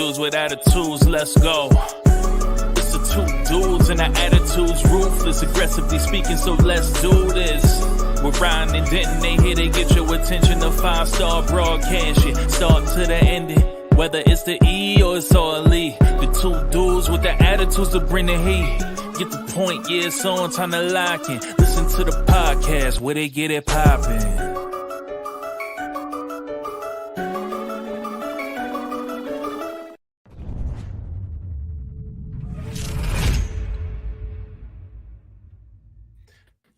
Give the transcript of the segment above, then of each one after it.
dudes with attitudes, let's go. It's the two dudes and their attitudes, ruthless, aggressively speaking, so let's do this. We're Ryan and Denton, they here to get your attention. The 5-star broadcast shit, start to the ending. Whether it's the E or it's all E, the two dudes with the attitudes to bring the heat. Get the point, yeah, it's on, time to lock in. Listen to the podcast where they get it poppin'.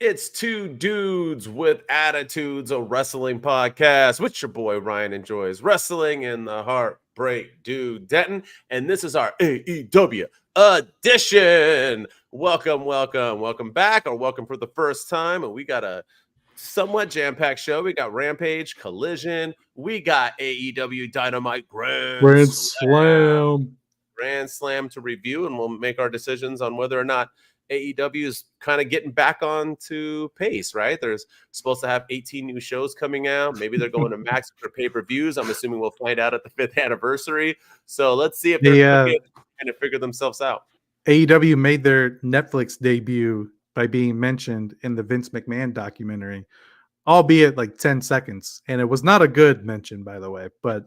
It's Two Dudes with Attitudes, a wrestling podcast, which your boy Ryan enjoys, wrestling in the Heartbreak Dude Denton, and this is our AEW edition. Welcome back, or welcome for the first time. And we got a somewhat jam-packed show. We got Rampage, Collision, we got AEW Dynamite Grand Slam to review, and we'll make our decisions on whether or not AEW is kind of getting back onto pace, right? There's supposed to have 18 new shows coming out. Maybe they're going to max for pay-per-views. I'm assuming we'll find out at the 5th anniversary. So let's see if they're trying to figure themselves out. AEW made their Netflix debut by being mentioned in the Vince McMahon documentary, albeit like 10 seconds. And it was not a good mention, by the way. But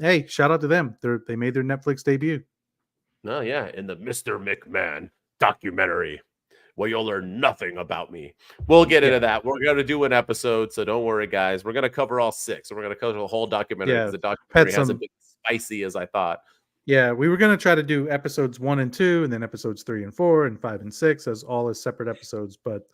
hey, shout out to them. They made their Netflix debut. Oh, yeah, in the Mr. McMahon documentary, where you'll learn nothing about me. We'll get into that. We're going to do an episode, so don't worry, guys. We're going to cover all 6. We're going to cover the whole documentary, because the documentary hasn't been spicy as I thought. Yeah, we were going to try to do episodes 1 and 2, and then episodes 3 and 4, and 5 and 6 as all as separate episodes. But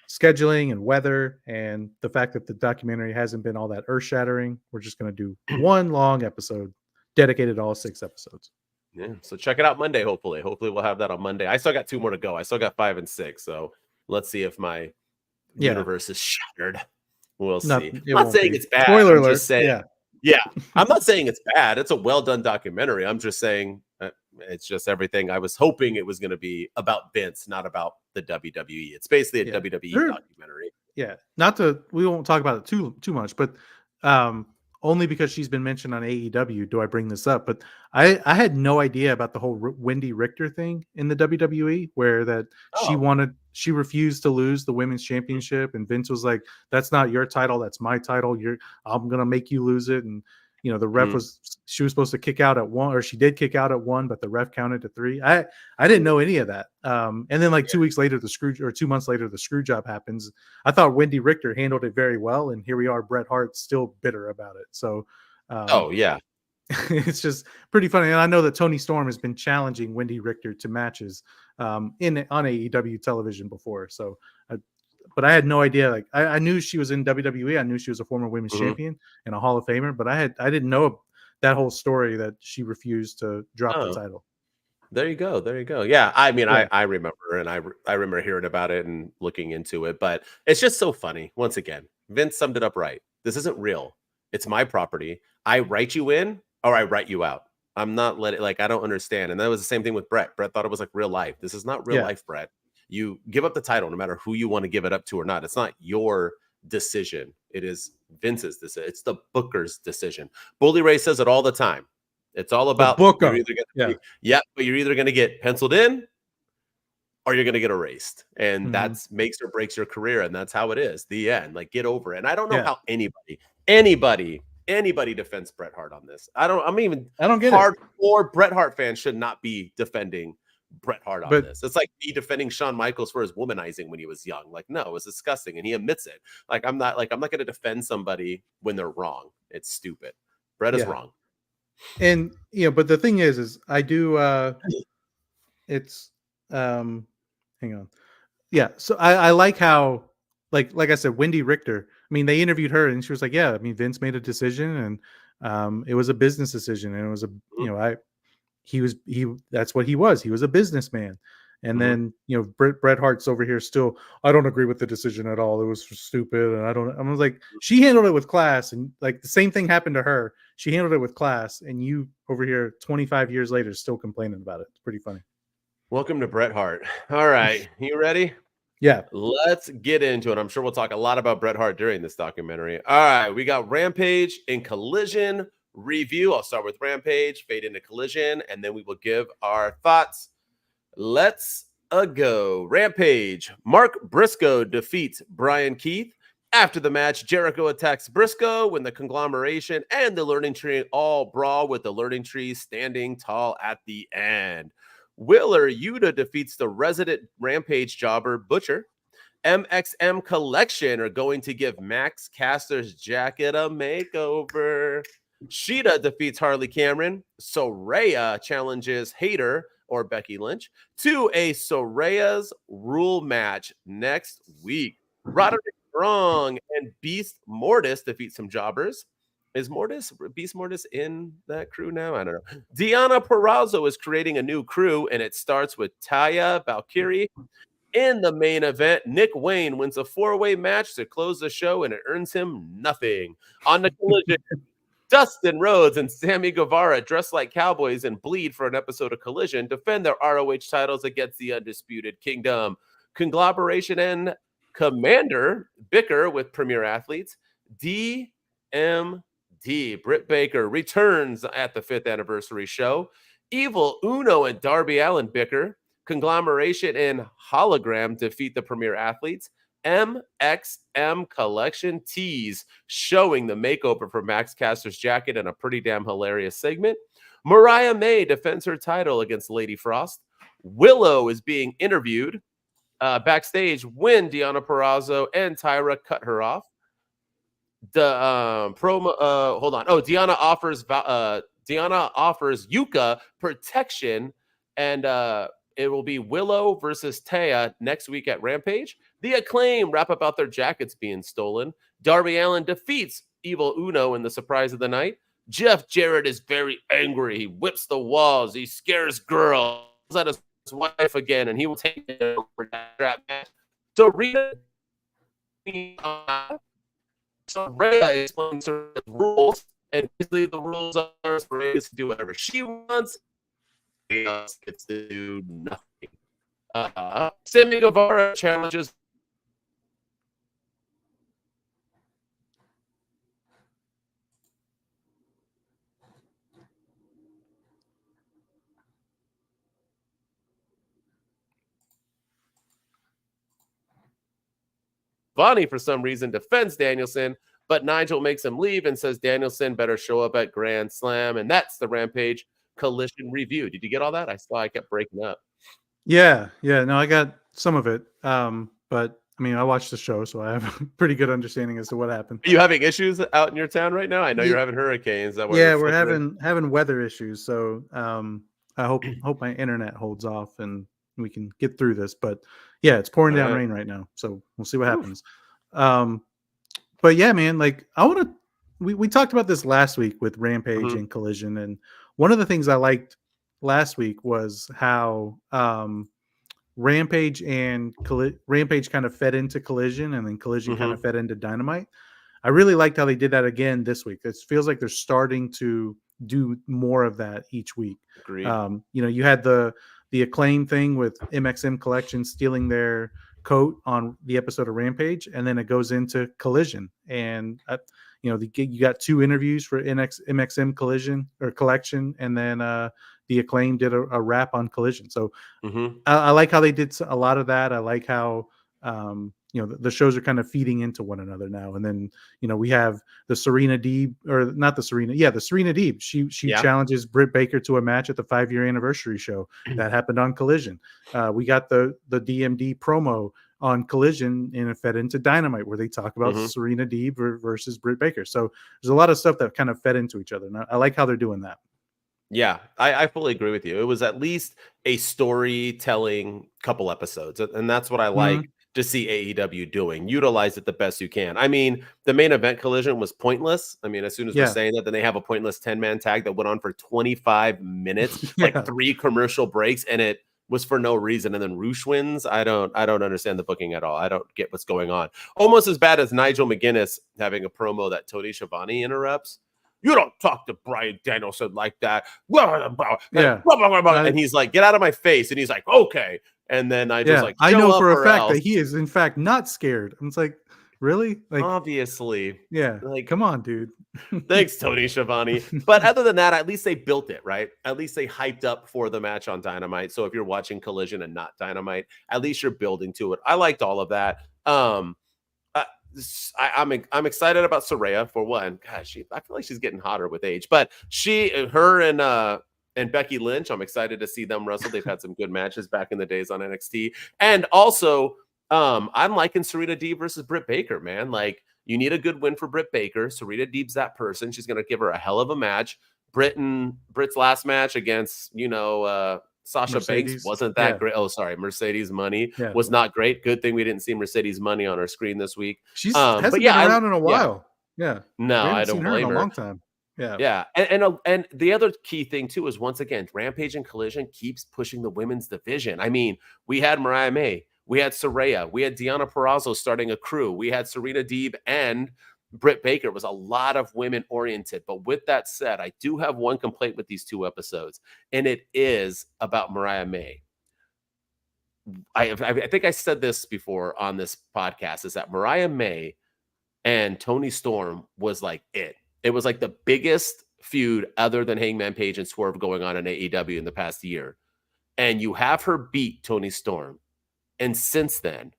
scheduling and weather and the fact that the documentary hasn't been all that earth-shattering, we're just going to do one long episode dedicated to all 6 episodes. Yeah, so check it out Monday, hopefully. Hopefully we'll have that on Monday. I still got 2 more to go. I still got 5 and 6, so let's see if my universe is shattered. We'll see. I'm not saying it's bad. Spoiler alert. Just saying, yeah, I'm not saying it's bad. It's a well-done documentary. I'm just saying it's just everything. I was hoping it was going to be about Vince, not about the WWE. It's basically a WWE documentary. Yeah, we won't talk about it too much, but only because she's been mentioned on AEW do I bring this up. But I had no idea about the whole Wendy Richter thing in the WWE, where she refused to lose the women's championship, and Vince was like, "That's not your title, that's my title. I'm gonna make you lose it." And the ref she was supposed to kick out at 1, or she did kick out at 1, but the ref counted to 3. I didn't know any of that. And then 2 weeks later, 2 months later, the screw job happens. I thought Wendy Richter handled it very well, and here we are, Bret Hart still bitter about it. So, it's just pretty funny. And I know that Tony Storm has been challenging Wendy Richter to matches on AEW television before. So, but I had no idea. I knew she was in WWE. I knew she was a former women's champion and a Hall of Famer, but I didn't know that whole story that she refused to drop the title. There you go. Yeah, I mean, yeah. I remember, and I remember hearing about it and looking into it, but it's just so funny. Once again, Vince summed it up right. This isn't real. It's my property. I write you in, or I write you out. I'm not I don't understand. And that was the same thing with Bret. Bret thought it was like real life. This is not real life, Bret. You give up the title no matter who you want to give it up to or not. It's not your decision. It is Vince's decision. It's the Booker's decision. Bully Ray says it all the time. It's all about Booker. But you're either going to get penciled in or you're going to get erased. And that's makes or breaks your career. And that's how it is. The end. Get over it. And I don't know how anybody defends Bret Hart on this. I don't get hardcore Bret Hart fans should not be defending Bret Hart on this. It's like me defending Shawn Michaels for his womanizing when he was young. No, it was disgusting, and he admits it. I'm not going to defend somebody when they're wrong. It's stupid. Bret is wrong. And but the thing is I do it's hang on. Yeah, so I like how like I said, Wendy Richter, I mean, they interviewed her and she was like, yeah, I mean, Vince made a decision, and it was a business decision, and it was that's what he was. He was a businessman. And then, Bret Hart's over here still, I don't agree with the decision at all. It was stupid. And I was like, she handled it with class. And the same thing happened to her. She handled it with class. And you over here 25 years later still complaining about it. It's pretty funny. Welcome to Bret Hart. All right. You ready? Yeah. Let's get into it. I'm sure we'll talk a lot about Bret Hart during this documentary. All right. We got Rampage and Collision review. I'll start with Rampage, fade into Collision, and then we will give our thoughts. Let's go. Rampage. Mark Briscoe defeats Brian Keith. After the match, Jericho attacks Briscoe when the Conglomeration and the Learning Tree all brawl, with the Learning Tree standing tall at the end. Willer Yuta defeats the resident Rampage jobber Butcher. MXM Collection are going to give Max Caster's jacket a makeover. Sheeta defeats Harley Cameron. Soraya challenges Hayter or Becky Lynch to a Soraya's rule match next week. Roderick Strong and Beast Mortis defeat some jobbers. Is Beast Mortis in that crew now? I don't know. Deonna Purrazzo is creating a new crew, and it starts with Taya Valkyrie. In the main event, Nick Wayne wins a 4-way match to close the show, and it earns him nothing. On the Collision, Dustin Rhodes and Sammy Guevara, dressed like cowboys and bleed for an episode of Collision, defend their ROH titles against the Undisputed Kingdom. Conglomeration and Commander bicker with Premier Athletes. DMD, Britt Baker, returns at the 5th anniversary show. Evil Uno and Darby Allin bicker. Conglomeration and Hologram defeat the Premier Athletes. MXM Collection tease, showing the makeover for Max Caster's jacket in a pretty damn hilarious segment. Mariah May defends her title against Lady Frost. Willow is being interviewed backstage when Deonna Purrazzo and Tyra cut her off. The promo. Hold on. Oh, Deonna offers Yuka protection, and it will be Willow versus Taya next week at Rampage. The Acclaim rap about their jackets being stolen. Darby Allin defeats Evil Uno in the surprise of the night. Jeff Jarrett is very angry. He whips the walls. He scares girls at his wife again, and he will take it over that match. So Rhea explains her rules, and basically the rules are for Rhea to do whatever she wants. Else gets to do nothing. Sammy Guevara challenges Bonnie, for some reason, defends Danielson, but Nigel makes him leave and says Danielson better show up at Grand Slam, and that's the Rampage Collision review. Did you get all that? I saw I kept breaking up. Yeah. No, I got some of it. But I mean, I watched the show, so I have a pretty good understanding as to what happened. Are you having issues out in your town right now? I know you're having hurricanes. We're having weather issues, so I hope my internet holds off and we can get through this. But yeah, it's pouring down rain right now, so we'll see what happens. But yeah, man, like we talked about this last week with Rampage and Collision, and one of the things I liked last week was how Rampage kind of fed into Collision, and then Collision kind of fed into Dynamite. I really liked how they did that again this week. It feels like they're starting to do more of that each week. Agreed. You had the Acclaim thing with MXM Collection stealing their coat on the episode of Rampage, and then it goes into Collision, and you got 2 interviews for MXM Collection, and then the Acclaim did a wrap on Collision. So I like how they did a lot of that. I like how the shows are kind of feeding into one another now. And then we have the Serena Deeb, or not the Serena, the Serena Deeb. She challenges Britt Baker to a match at the 5-year anniversary show that happened on Collision. We got the DMD promo on Collision, and it fed into Dynamite, where they talk about Serena Deeb versus Britt Baker. So there's a lot of stuff that kind of fed into each other, and I like how they're doing that. Yeah, I fully agree with you. It was at least a storytelling couple episodes, and that's what I like to see AEW doing. Utilize it the best you can. I mean, the main event Collision was pointless. I mean, as soon as we're saying that, then they have a pointless 10-man tag that went on for 25 minutes, like 3 commercial breaks, and it was for no reason. And then Roosh wins. I don't understand the booking at all. I don't get what's going on. Almost as bad as Nigel McGuinness having a promo that Tony Schiavone interrupts. You don't talk to Bryan Danielson like that. And he's like, get out of my face. And he's like, okay. And then I just like, I know for a fact that he is in fact not scared. And it's like, Really? Like, Obviously. yeah. Like, Come on, dude. thanks, Tony Schiavone. But other than that, at least they built it, right? At least they hyped up for the match on Dynamite. So if you're watching Collision and not Dynamite, at least you're building to it. I liked all of that. I'm excited about Saraya for one. Gosh, I feel like she's getting hotter with age. But her and Becky Lynch, I'm excited to see them wrestle. They've had some good matches back in the days on NXT. And also, I'm liking Serena Deeb versus Britt Baker, man. Like, you need a good win for Britt Baker. Serena Deeb's that person. She's going to give her a hell of a match. Britt's last match against, Sasha Mercedes. Banks wasn't that great. Oh, sorry. Mercedes Money was not great. Good thing we didn't see Mercedes Money on our screen this week. She's hasn't been around in a while. Yeah. No, I don't blame her. In a long time. Yeah. Yeah. And the other key thing too is, once again, Rampage and Collision keeps pushing the women's division. I mean, we had Mariah May, we had Saraya, we had Deonna Purrazzo starting a crew, we had Serena Deeb and Britt Baker. It was a lot of women oriented. But with that said, I do have one complaint with these two episodes, and it is about Mariah May. I think I said this before on this podcast, is that Mariah May and Toni Storm was like it. It was like the biggest feud other than Hangman Page and Swerve going on in AEW in the past year. And you have her beat Toni Storm. And since then,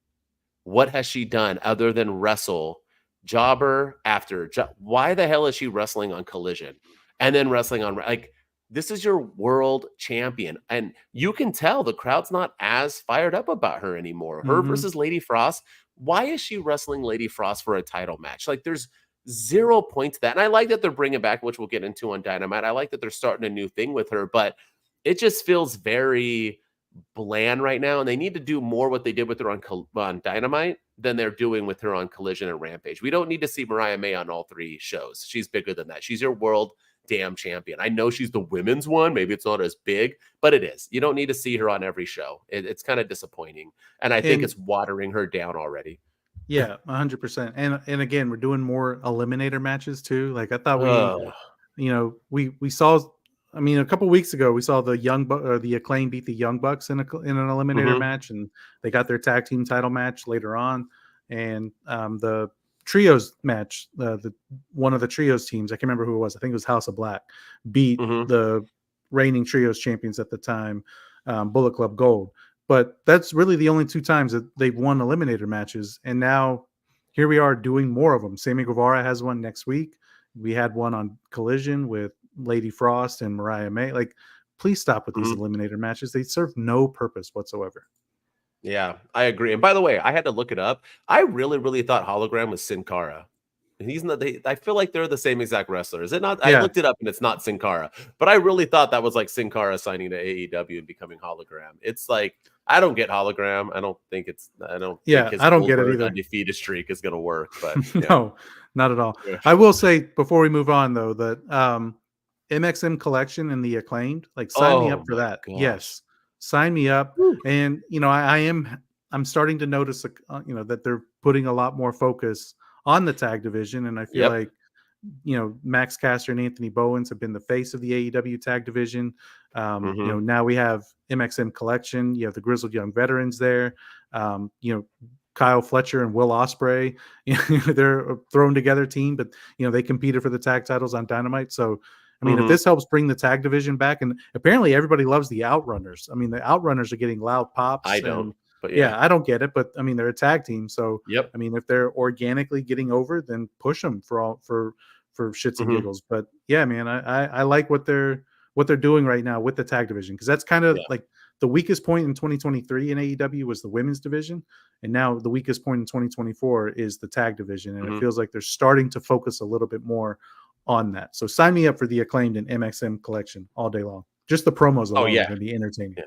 what has she done other than wrestle jobber after job? Why the hell is she wrestling on Collision and then wrestling on, like, this is your world champion, and you can tell the crowd's not as fired up about her anymore. Her versus Lady Frost. Why is she wrestling Lady Frost for a title match? Like, there's zero point to that. And I like that they're bringing back, which we'll get into on Dynamite. I like that they're starting a new thing with her, but it just feels very bland right now. And they need to do more what they did with her on Dynamite than they're doing with her on Collision and Rampage. We don't need to see Mariah May on all three shows. She's bigger than that. She's your world damn champion. I know she's the women's one. Maybe it's not as big, but it is. You don't need to see her on every show. It's kind of disappointing. And I think it's watering her down already. Yeah, 100%. And again, we're doing more eliminator matches too. Like, I thought we saw, I mean, a couple weeks ago, we saw the Acclaimed beat the Young Bucks in an eliminator match, and they got their tag team title match later on. And the trios match, the one of the trios teams, I can't remember who it was. I think it was House of Black, beat the reigning trios champions at the time, Bullet Club Gold. But that's really the only two times that they've won eliminator matches. And now here we are doing more of them. Sammy Guevara has one next week. We had one on Collision with Lady Frost and Mariah May. Like, please stop with these eliminator matches. They serve no purpose whatsoever. Yeah, I agree. And by the way, I had to look it up. I really thought Hologram was Sin Cara. He's not. I feel like they're the same exact wrestler. Is it not? Yeah. I looked it up and it's not Sin Cara. But I really thought that was like Sin Cara signing to AEW and becoming Hologram. It's like, I don't get Hologram. I don't think his I don't get it either. Undefeated streak is going to work. But no, not at all. Yeah. I will say before we move on though that MXM Collection and the Acclaimed, like, sign me up for that. Gosh. Yes. Sign me up. Woo. And I'm starting to notice that they're putting a lot more focus on the tag division, and I feel like Max Caster and Anthony Bowens have been the face of the AEW tag division. Now we have MXM Collection, you have the Grizzled Young Veterans there, Kyle Fletcher and Will Ospreay, they're a thrown together team, but they competed for the tag titles on Dynamite. So I mean, if this helps bring the tag division back, and apparently everybody loves the Outrunners. I mean, the Outrunners are getting loud pops. I don't. But I don't get it. But I mean, they're a tag team. So I mean, if they're organically getting over, then push them for shits and giggles. But yeah, man, I like what they're doing right now with the tag division, because that's kind of like the weakest point in 2023 in AEW was the women's division, and now the weakest point in 2024 is the tag division, and it feels like they're starting to focus a little bit more on that. So sign me up for the Acclaimed and MXM Collection all day long. Just the promos alone are going to be entertaining. Yeah.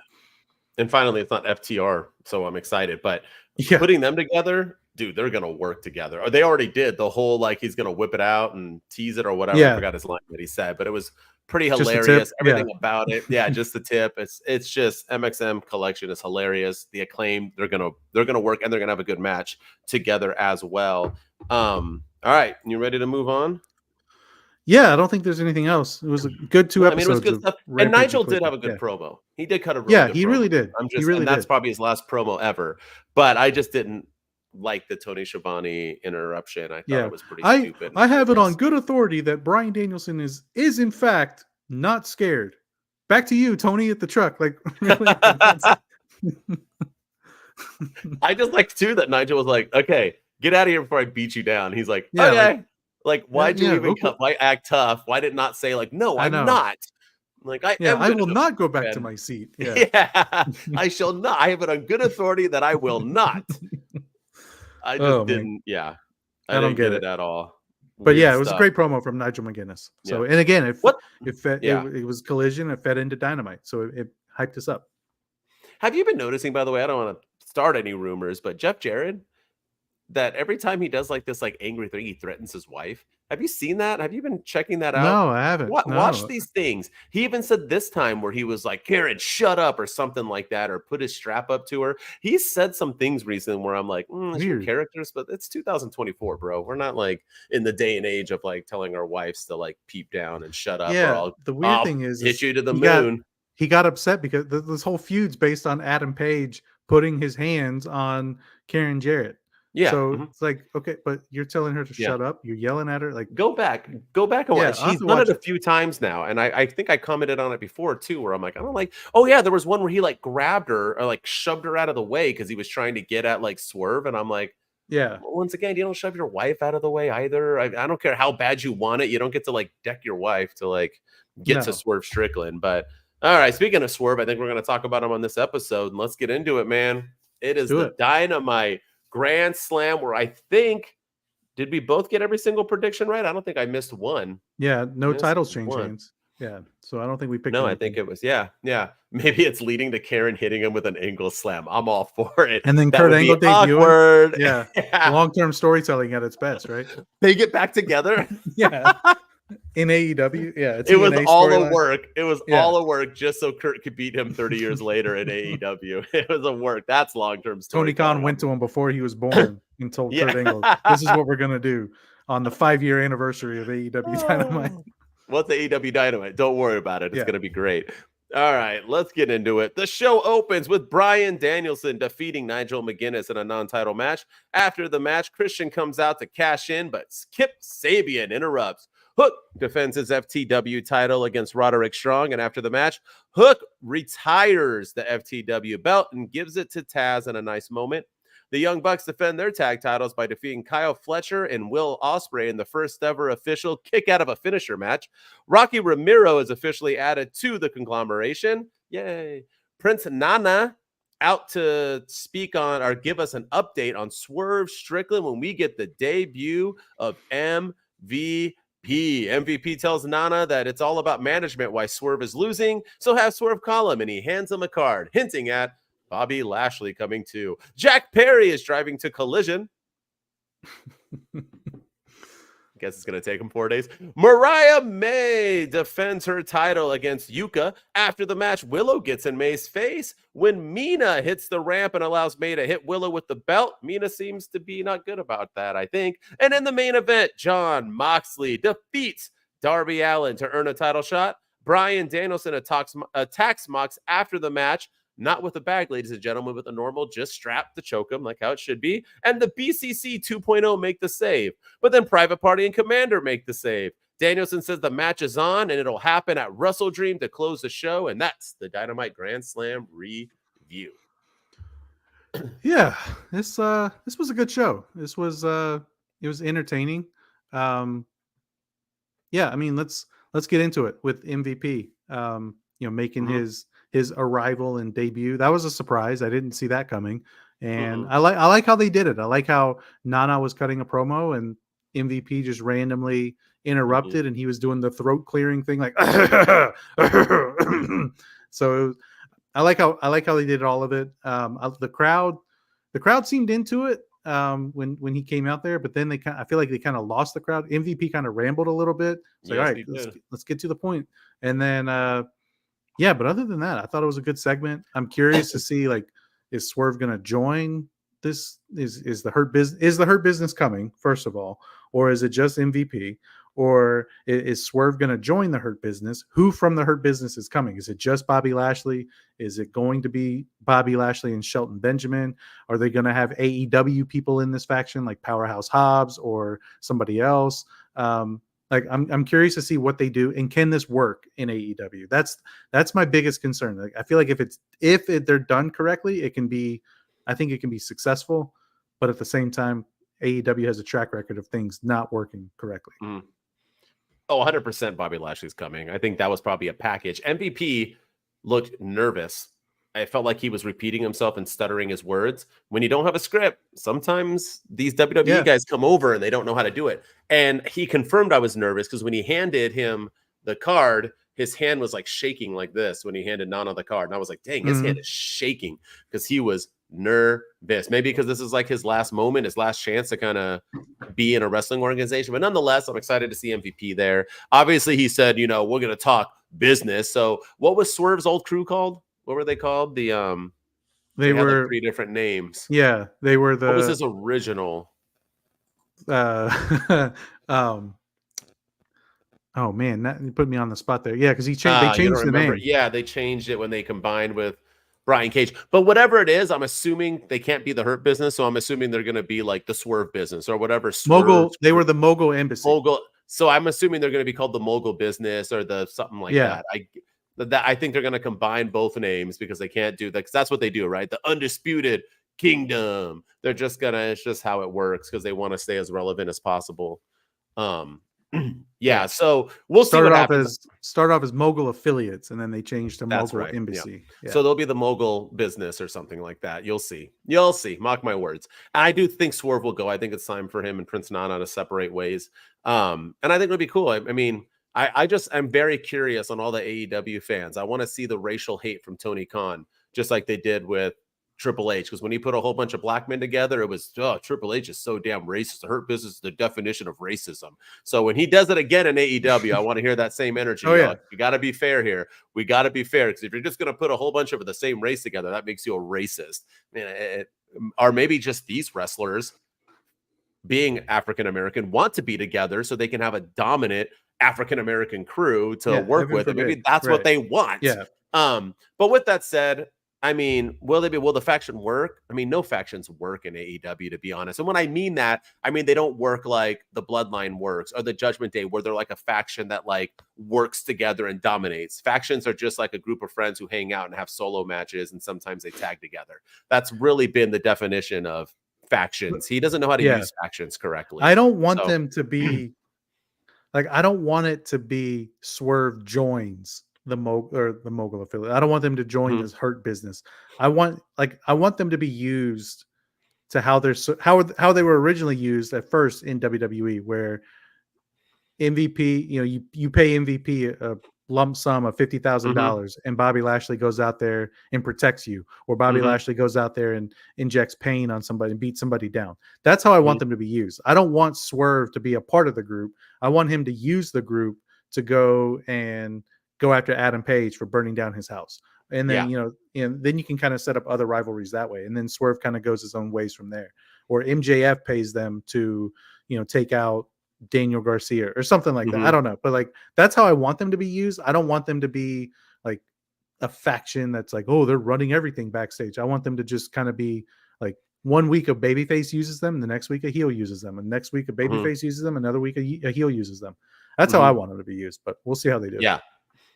And finally, it's not FTR, so I'm excited. But putting them together, dude, they're going to work together. Or they already did the whole, like, he's going to whip it out and tease it or whatever. I forgot his line that he said, but it was pretty hilarious. Everything about it. Yeah, just the tip. It's just MXM Collection is hilarious. The Acclaimed, they're going to work, and they're going to have a good match together as well. All right, you ready to move on? Yeah, I don't think there's anything else. It was a good 2 episodes. I mean, it was good stuff. And Nigel did have a good promo. He did cut a really good he really did. That's probably his last promo ever. But I just didn't. like the Tony Schiavone interruption. I thought Yeah, it was pretty I stupid. I have it on good authority that Bryan Danielson is in fact not scared. Back to you, Tony, at the truck. Like, really? I just like too that Nigel was like, "Okay, get out of here before I beat you down." He's like, Yeah, "Okay." Like, why'd you yeah, even come? Why act tough? Why did not say like, "No, I I'm know. not." Like, I Yeah, am. I gonna will not go back to defend- my seat. Yeah. Yeah, I shall not. I have it on good authority that I will not. I just Oh, man. didn't. Yeah, I I don't didn't get get it. it at all. But Weird yeah, it was a stuff. great promo from Nigel McGuinness. So, Yeah. and again, it What? fed, Yeah. it was Collision. It fed into Dynamite, so it hyped us up. Have you been noticing, by the way? I don't want to start any rumors, but Jeff Jarrett, that every time he does like this like angry thing, he threatens his wife. Have you seen that? Have you been checking that out? No, I haven't. Watch No. these things. He even said this time where he was like, "Karen, shut up," or something like that, or put his strap up to her. He said some things recently where I'm like, it's your Weird. characters, but it's 2024, bro. We're not like in the day and age of like telling our wives to like peep down and shut up, or Yeah, the weird I'll thing is hit you to the he moon. he got upset because this whole feud's based on Adam Page putting his hands on Karen Jarrett. Yeah. So mhm. it's like, okay, but you're telling her to Yeah. shut up. You're yelling at her. Like, Go back and watch. I'll have She's to done watch it a it. few times now, and I think I commented on it before too, where I'm like, I don't like. Oh yeah, there was one where he like grabbed her or like shoved her out of the way because he was trying to get at like Swerve, and I'm like, yeah, once again, you don't shove your wife out of the way either. I don't care how bad you want it. You don't get to like deck your wife to like get to No. Swerve Strickland. But all right, speaking of Swerve, I think we're going to talk about him on this episode, and let's get into it, man. It is Do the it. Dynamite Grand Slam, where I think. Did we both get every single prediction right? I don't think I missed one. Yeah, no Missed titles change one. hands. Yeah, so I don't think we picked. No, I anything. think it was yeah. Maybe it's leading to Karen hitting him with an angle slam. I'm all for it. And then That Kurt would be Angle debuting. awkward. Yeah, Yeah. long-term storytelling at its best, right? They get back together. Yeah, in AEW. Yeah, it's It was TNA all a storyline. work. It was Yeah. all a work just so Kurt could beat him 30 years later in AEW. It was a work. That's long-term story. Tony Khan went to him before he was born and told Yeah. Kurt Angle, "This is what we're gonna do on the 5-year anniversary of AEW Dynamite." What's the AEW Dynamite? Don't worry about it. It's Yeah. going to be great. All right, let's get into it. The show opens with Bryan Danielson defeating Nigel McGuinness in a non-title match. After the match, Christian comes out to cash in, but Skip Sabian interrupts. Hook defends his FTW title against Roderick Strong, and after the match, Hook retires the FTW belt and gives it to Taz in a nice moment. The Young Bucks defend their tag titles by defeating Kyle Fletcher and Will Ospreay in the first ever official kick out of a finisher match. Rocky Romero is officially added to the Conglomeration. Yay. Prince Nana out to speak on or give us an update on Swerve Strickland when we get the debut of MVP. MVP tells Nana that it's all about management why Swerve is losing, so have Swerve call him, and he hands him a card hinting at Bobby Lashley coming too. Jack Perry is driving to Collision. Guess it's going to take him 4 days. Mariah May defends her title against Yuka. After the match, Willow gets in May's face. When Mina hits the ramp and allows May to hit Willow with the belt, Mina seems to be not good about that, I think. And in the main event, Jon Moxley defeats Darby Allin to earn a title shot. Bryan Danielson attacks Mox after the match. Not with a bag, ladies and gentlemen, with a normal just strap to choke him like how it should be. And the BCC 2.0 make the save. But then Private Party and Commander make the save. Danielson says the match is on and it'll happen at Wrestle Dream to close the show. And that's the Dynamite Grand Slam review. Yeah, this was a good show. This was it was entertaining. Yeah, I mean, let's get into it with MVP. Making his arrival and debut. That was a surprise. I didn't see that coming. And I like how they did it. I like how Nana was cutting a promo and MVP just randomly interrupted and he was doing the throat clearing thing like so I like how they did all of it. The crowd seemed into it when he came out there, but then I feel like they kind of lost the crowd. MVP kind of rambled a little bit. So all right, let's get to the point. And then yeah, but other than that, I thought it was a good segment. I'm curious to see, like, is Swerve going to join this? Is the Hurt Business coming, first of all, or is it just MVP, Or is Swerve going to join the Hurt Business? Who from the Hurt Business is coming? Is it just Bobby Lashley? Is it going to be Bobby Lashley and Shelton Benjamin? Are they going to have AEW people in this faction like Powerhouse Hobbs or somebody else? Like I'm curious to see what they do, and can this work in AEW? That's my biggest concern. Like, I feel like if they're done correctly, I think it can be successful, but at the same time, AEW has a track record of things not working correctly. Mm. Oh, 100% Bobby Lashley's coming. I think that was probably a package. MVP looked nervous. I felt like he was repeating himself and stuttering his words. When you don't have a script, sometimes these WWE guys come over and they don't know how to do it. And he confirmed I was nervous because when he handed him the card, his hand was like shaking like this when he handed Nana the card. And I was like, dang, his hand is shaking because he was nervous. Maybe because this is like his last moment, his last chance to kind of be in a wrestling organization. But nonetheless, I'm excited to see MVP there. Obviously, he said, we're going to talk business. So what was Swerve's old crew called? What were they called? They were like 3 different names. Yeah, they were What was his original? Oh man, you put me on the spot there. Yeah, because they changed the name. Yeah, they changed it when they combined with Brian Cage. But whatever it is, I'm assuming they can't be the Hurt Business, so I'm assuming they're going to be like the Swerve Business or whatever. Mogul. They were the Mogul Embassy. Mogul. So I'm assuming they're going to be called the Mogul Business or the something like that. I think they're going to combine both names because they can't do that. Because that's what they do, right? The Undisputed Kingdom. They're just gonna. It's just how it works because they want to stay as relevant as possible. Yeah. So we'll see what happens. Start off as Mogul Affiliates, and then they changed to Mogul Embassy. Yeah. So they'll be the Mogul Business or something like that. You'll see. You'll see. Mark my words. And I do think Swerve will go. I think it's time for him and Prince Nana to separate ways. And I think it'll be cool. I mean, I'm very curious on all the AEW fans. I want to see the racial hate from Tony Khan, just like they did with Triple H. Because when he put a whole bunch of black men together, it was, Triple H is so damn racist. The Hurt Business is the definition of racism. So when he does it again in AEW, I want to hear that same energy. You got to be fair here. We got to be fair. Because if you're just going to put a whole bunch of the same race together, that makes you a racist. Or maybe just these wrestlers being African-American want to be together so they can have a dominant African-American crew to work with. And maybe that's what they want. Yeah. But with that said, I mean, will the faction work? I mean, no factions work in AEW, to be honest. And when I mean that, I mean, they don't work like the Bloodline works or the Judgment Day, where they're like a faction that like works together and dominates. Factions are just like a group of friends who hang out and have solo matches, and sometimes they tag together. That's really been the definition of factions. He doesn't know how to use factions correctly. I don't want them to be like, I don't want it to be Swerve joins the Mogul affiliate. I don't want them to join this Hurt Business. I want them to be used to how they were originally used at first in WWE, where MVP, you pay MVP a lump sum of $50,000 and Bobby Lashley goes out there and protects you, or Bobby Lashley goes out there and injects pain on somebody and beats somebody down. That's how I want them to be used. I don't want Swerve to be a part of the group. I want him to use the group to go after Adam Page for burning down his house. And then, and then you can kind of set up other rivalries that way. And then Swerve kind of goes his own ways from there. Or MJF pays them to, take out Daniel Garcia or something like that. I don't know. But like, that's how I want them to be used. I don't want them to be like a faction that's like, oh, they're running everything backstage. I want them to just kind of be like, 1 week a babyface uses them, and the next week a heel uses them, and next week a babyface uses them, another week a heel uses them. That's how I want them to be used, but we'll see how they do.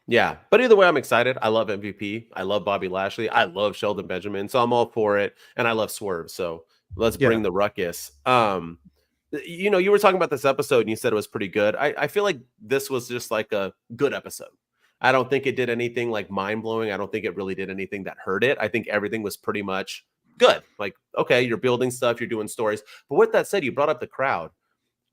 Yeah. But either way, I'm excited. I love MVP. I love Bobby Lashley. I love Shelton Benjamin. So I'm all for it. And I love Swerve. So let's bring the ruckus. You were talking about this episode and you said it was pretty good. I feel like this was just like a good episode. I don't think it did anything like mind blowing. I don't think it really did anything that hurt it. I think everything was pretty much good. Like, okay, you're building stuff, you're doing stories. But with that said, you brought up the crowd.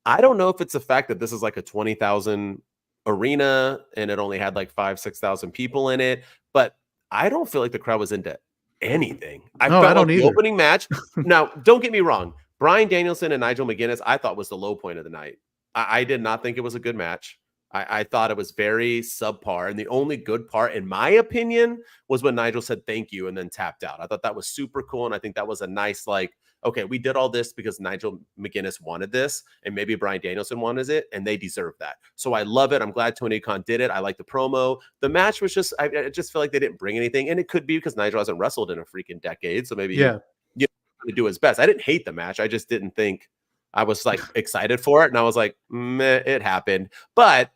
I don't know if it's the fact that this is like a 20,000 arena and it only had like 5,000-6,000 people in it, but I don't feel like the crowd was into anything. I felt like the opening match. Now, don't get me wrong. Bryan Danielson and Nigel McGuinness, I thought was the low point of the night. I did not think it was a good match. I thought it was very subpar. And the only good part, in my opinion, was when Nigel said thank you and then tapped out. I thought that was super cool. And I think that was a nice, like, okay, we did all this because Nigel McGuinness wanted this, and maybe Bryan Danielson wanted it, and they deserve that. So I love it. I'm glad Tony Khan did it. I like the promo. The match was just, I just feel like they didn't bring anything, and it could be because Nigel hasn't wrestled in a freaking decade, so maybe Yeah. you know, to do his best. I didn't hate the match. I just didn't think I was like excited for it, and I was like, meh, it happened. But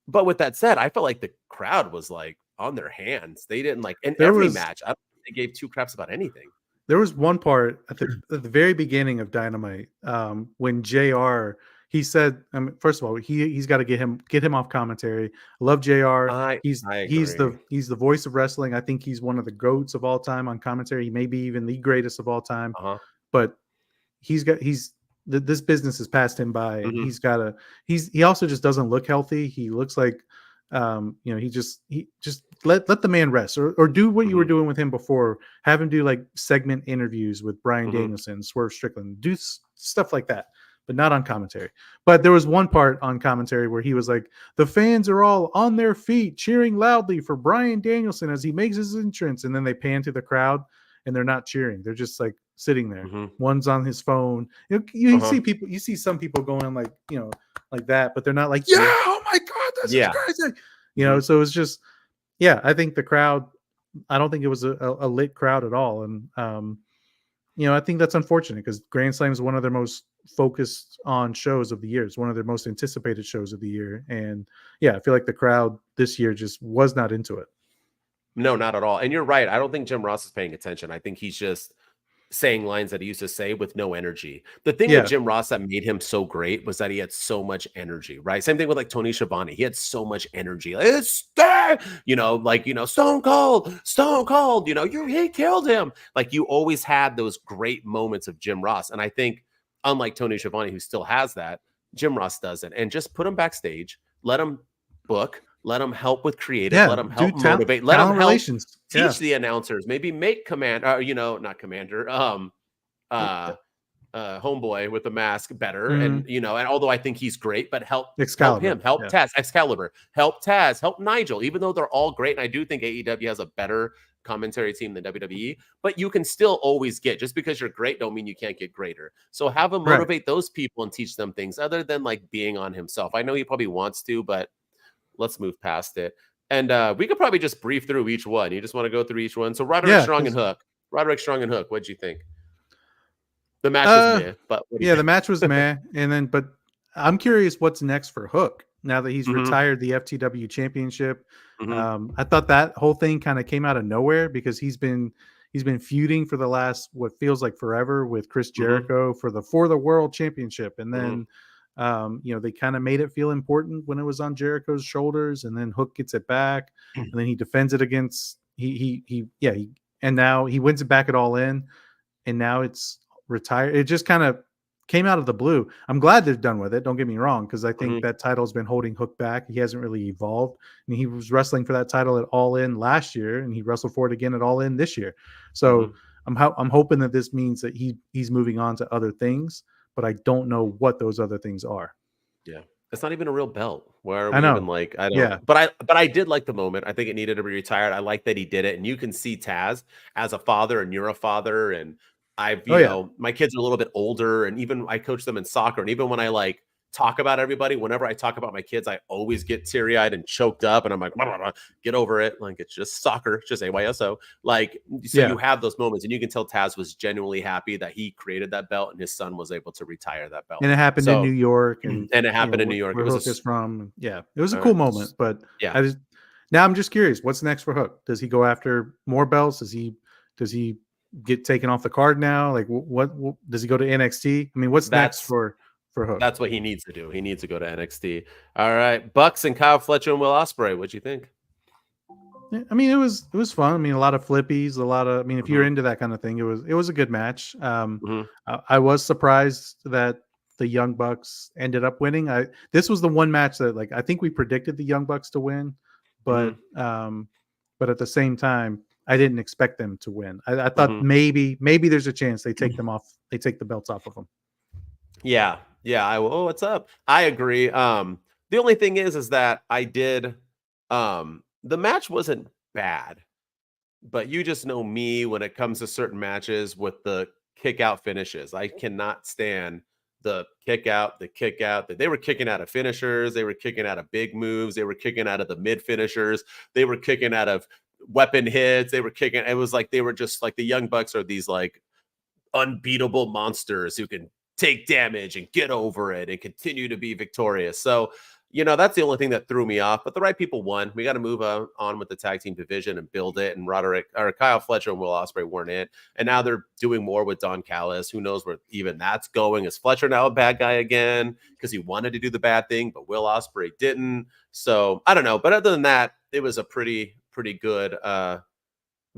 with that said, I felt like the crowd was like on their hands. They didn't like in every match. I don't think they gave two craps about anything. There was one part at the very beginning of Dynamite when JR, he said, first of all, he's got to get him off commentary. I love JR. He's the voice of wrestling. I think he's one of the GOATs of all time on commentary. He may be even the greatest of all time. But this business has passed him by, and he also just doesn't look healthy. He looks like he just let the man rest, or do what you were doing with him before. Have him do like segment interviews with Bryan Danielson, Swerve Strickland, do stuff like that, but not on commentary. But there was one part on commentary where he was like, the fans are all on their feet cheering loudly for Bryan Danielson as he makes his entrance, and then they pan to the crowd and they're not cheering. They're just like sitting there. One's on his phone. You see people, you see some people going like, like that, but they're not like, yeah, oh my God, that's crazy. So it's just, I think the crowd, I don't think it was a lit crowd at all. And, I think that's unfortunate because Grand Slam is one of their most focused on shows of the year. It's one of their most anticipated shows of the year. And I feel like the crowd this year just was not into it. No, not at all. And you're right. I don't think Jim Ross is paying attention. I think he's just saying lines that he used to say with no energy. The thing with Jim Ross that made him so great was that he had so much energy, right? Same thing with like Tony Schiavone. He had so much energy. Like, it's there, Stone Cold, he killed him. Like you always had those great moments of Jim Ross. And I think unlike Tony Schiavone, who still has that, Jim Ross doesn't. And just put him backstage, let him book, let him help with creative, let him help motivate, let him help teach the announcers, maybe make not commander, homeboy with the mask better. And, and although I think he's great, but help him, help Taz, Excalibur, help Taz, help Nigel, even though they're all great. And I do think AEW has a better commentary team than WWE, but you can still always get, just because you're great, don't mean you can't get greater. So have him motivate those people and teach them things other than like being on himself. I know he probably wants to, but let's move past it. And we could probably just brief through each one. You just want to go through each one. So Roderick Strong and Hook. What'd you think? The match was meh, but the match was meh. But I'm curious what's next for Hook now that he's retired the FTW championship. I thought that whole thing kind of came out of nowhere because he's been feuding for the last, what feels like forever, with Chris Jericho for the world championship. And then they kind of made it feel important when it was on Jericho's shoulders, and then Hook gets it back, and then he defends it against and now he wins it back at All In, and now it's retired. It just kind of came out of the blue. I'm glad they're done with it. Don't get me wrong, because I think that title's been holding Hook back. He hasn't really evolved. I mean, he was wrestling for that title at All In last year, and he wrestled for it again at All In this year. So I'm hoping that this means that he's moving on to other things, but I don't know what those other things are. Yeah. It's not even a real belt. Where I know. Even like, I don't know. But I did like the moment. I think it needed to be retired. I like that he did it. And you can see Taz as a father, and you're a father. And I've, my kids are a little bit older, and even I coach them in soccer. And even when I like talk about everybody, whenever I talk about my kids, I always get teary-eyed and choked up, and I'm like, blah, blah, blah, get over it. Like, it's just soccer, it's just AYSO. Like, so you have those moments, and you can tell Taz was genuinely happy that he created that belt and his son was able to retire that belt. And it happened in New York, and it happened in New York. Where Hook is from. Yeah, it was a cool moment. But now I'm just curious, what's next for Hook? Does he go after more belts? Does he get taken off the card now? Like, what does he go to NXT? I mean, what's next for Hook? That's what he needs to do. He needs to go to NXT. All right, Bucks and Kyle Fletcher and Will Ospreay. What'd you think? I mean, it was fun. I mean, a lot of flippies, if you're into that kind of thing, it was a good match. I was surprised that the Young Bucks ended up winning. This was the one match that, like, I think we predicted the Young Bucks to win, but at the same time, I didn't expect them to win. I thought maybe there's a chance they take them off. They take the belts off of them. Yeah. What's up? I agree. The only thing is that I did. The match wasn't bad, but you just know me when it comes to certain matches with the kick out finishes. I cannot stand the kick out. They were kicking out of finishers. They were kicking out of big moves. They were kicking out of the mid finishers. They were kicking out of weapon hits. They were kicking. It was like they were just like the Young Bucks are these like unbeatable monsters who can take damage and get over it and continue to be victorious. So, that's the only thing that threw me off. But the right people won. We got to move on with the tag team division and build it. And Kyle Fletcher and Will Ospreay weren't it. And now they're doing more with Don Callis. Who knows where even that's going? Is Fletcher now a bad guy again because he wanted to do the bad thing, but Will Ospreay didn't? So I don't know. But other than that, it was a pretty good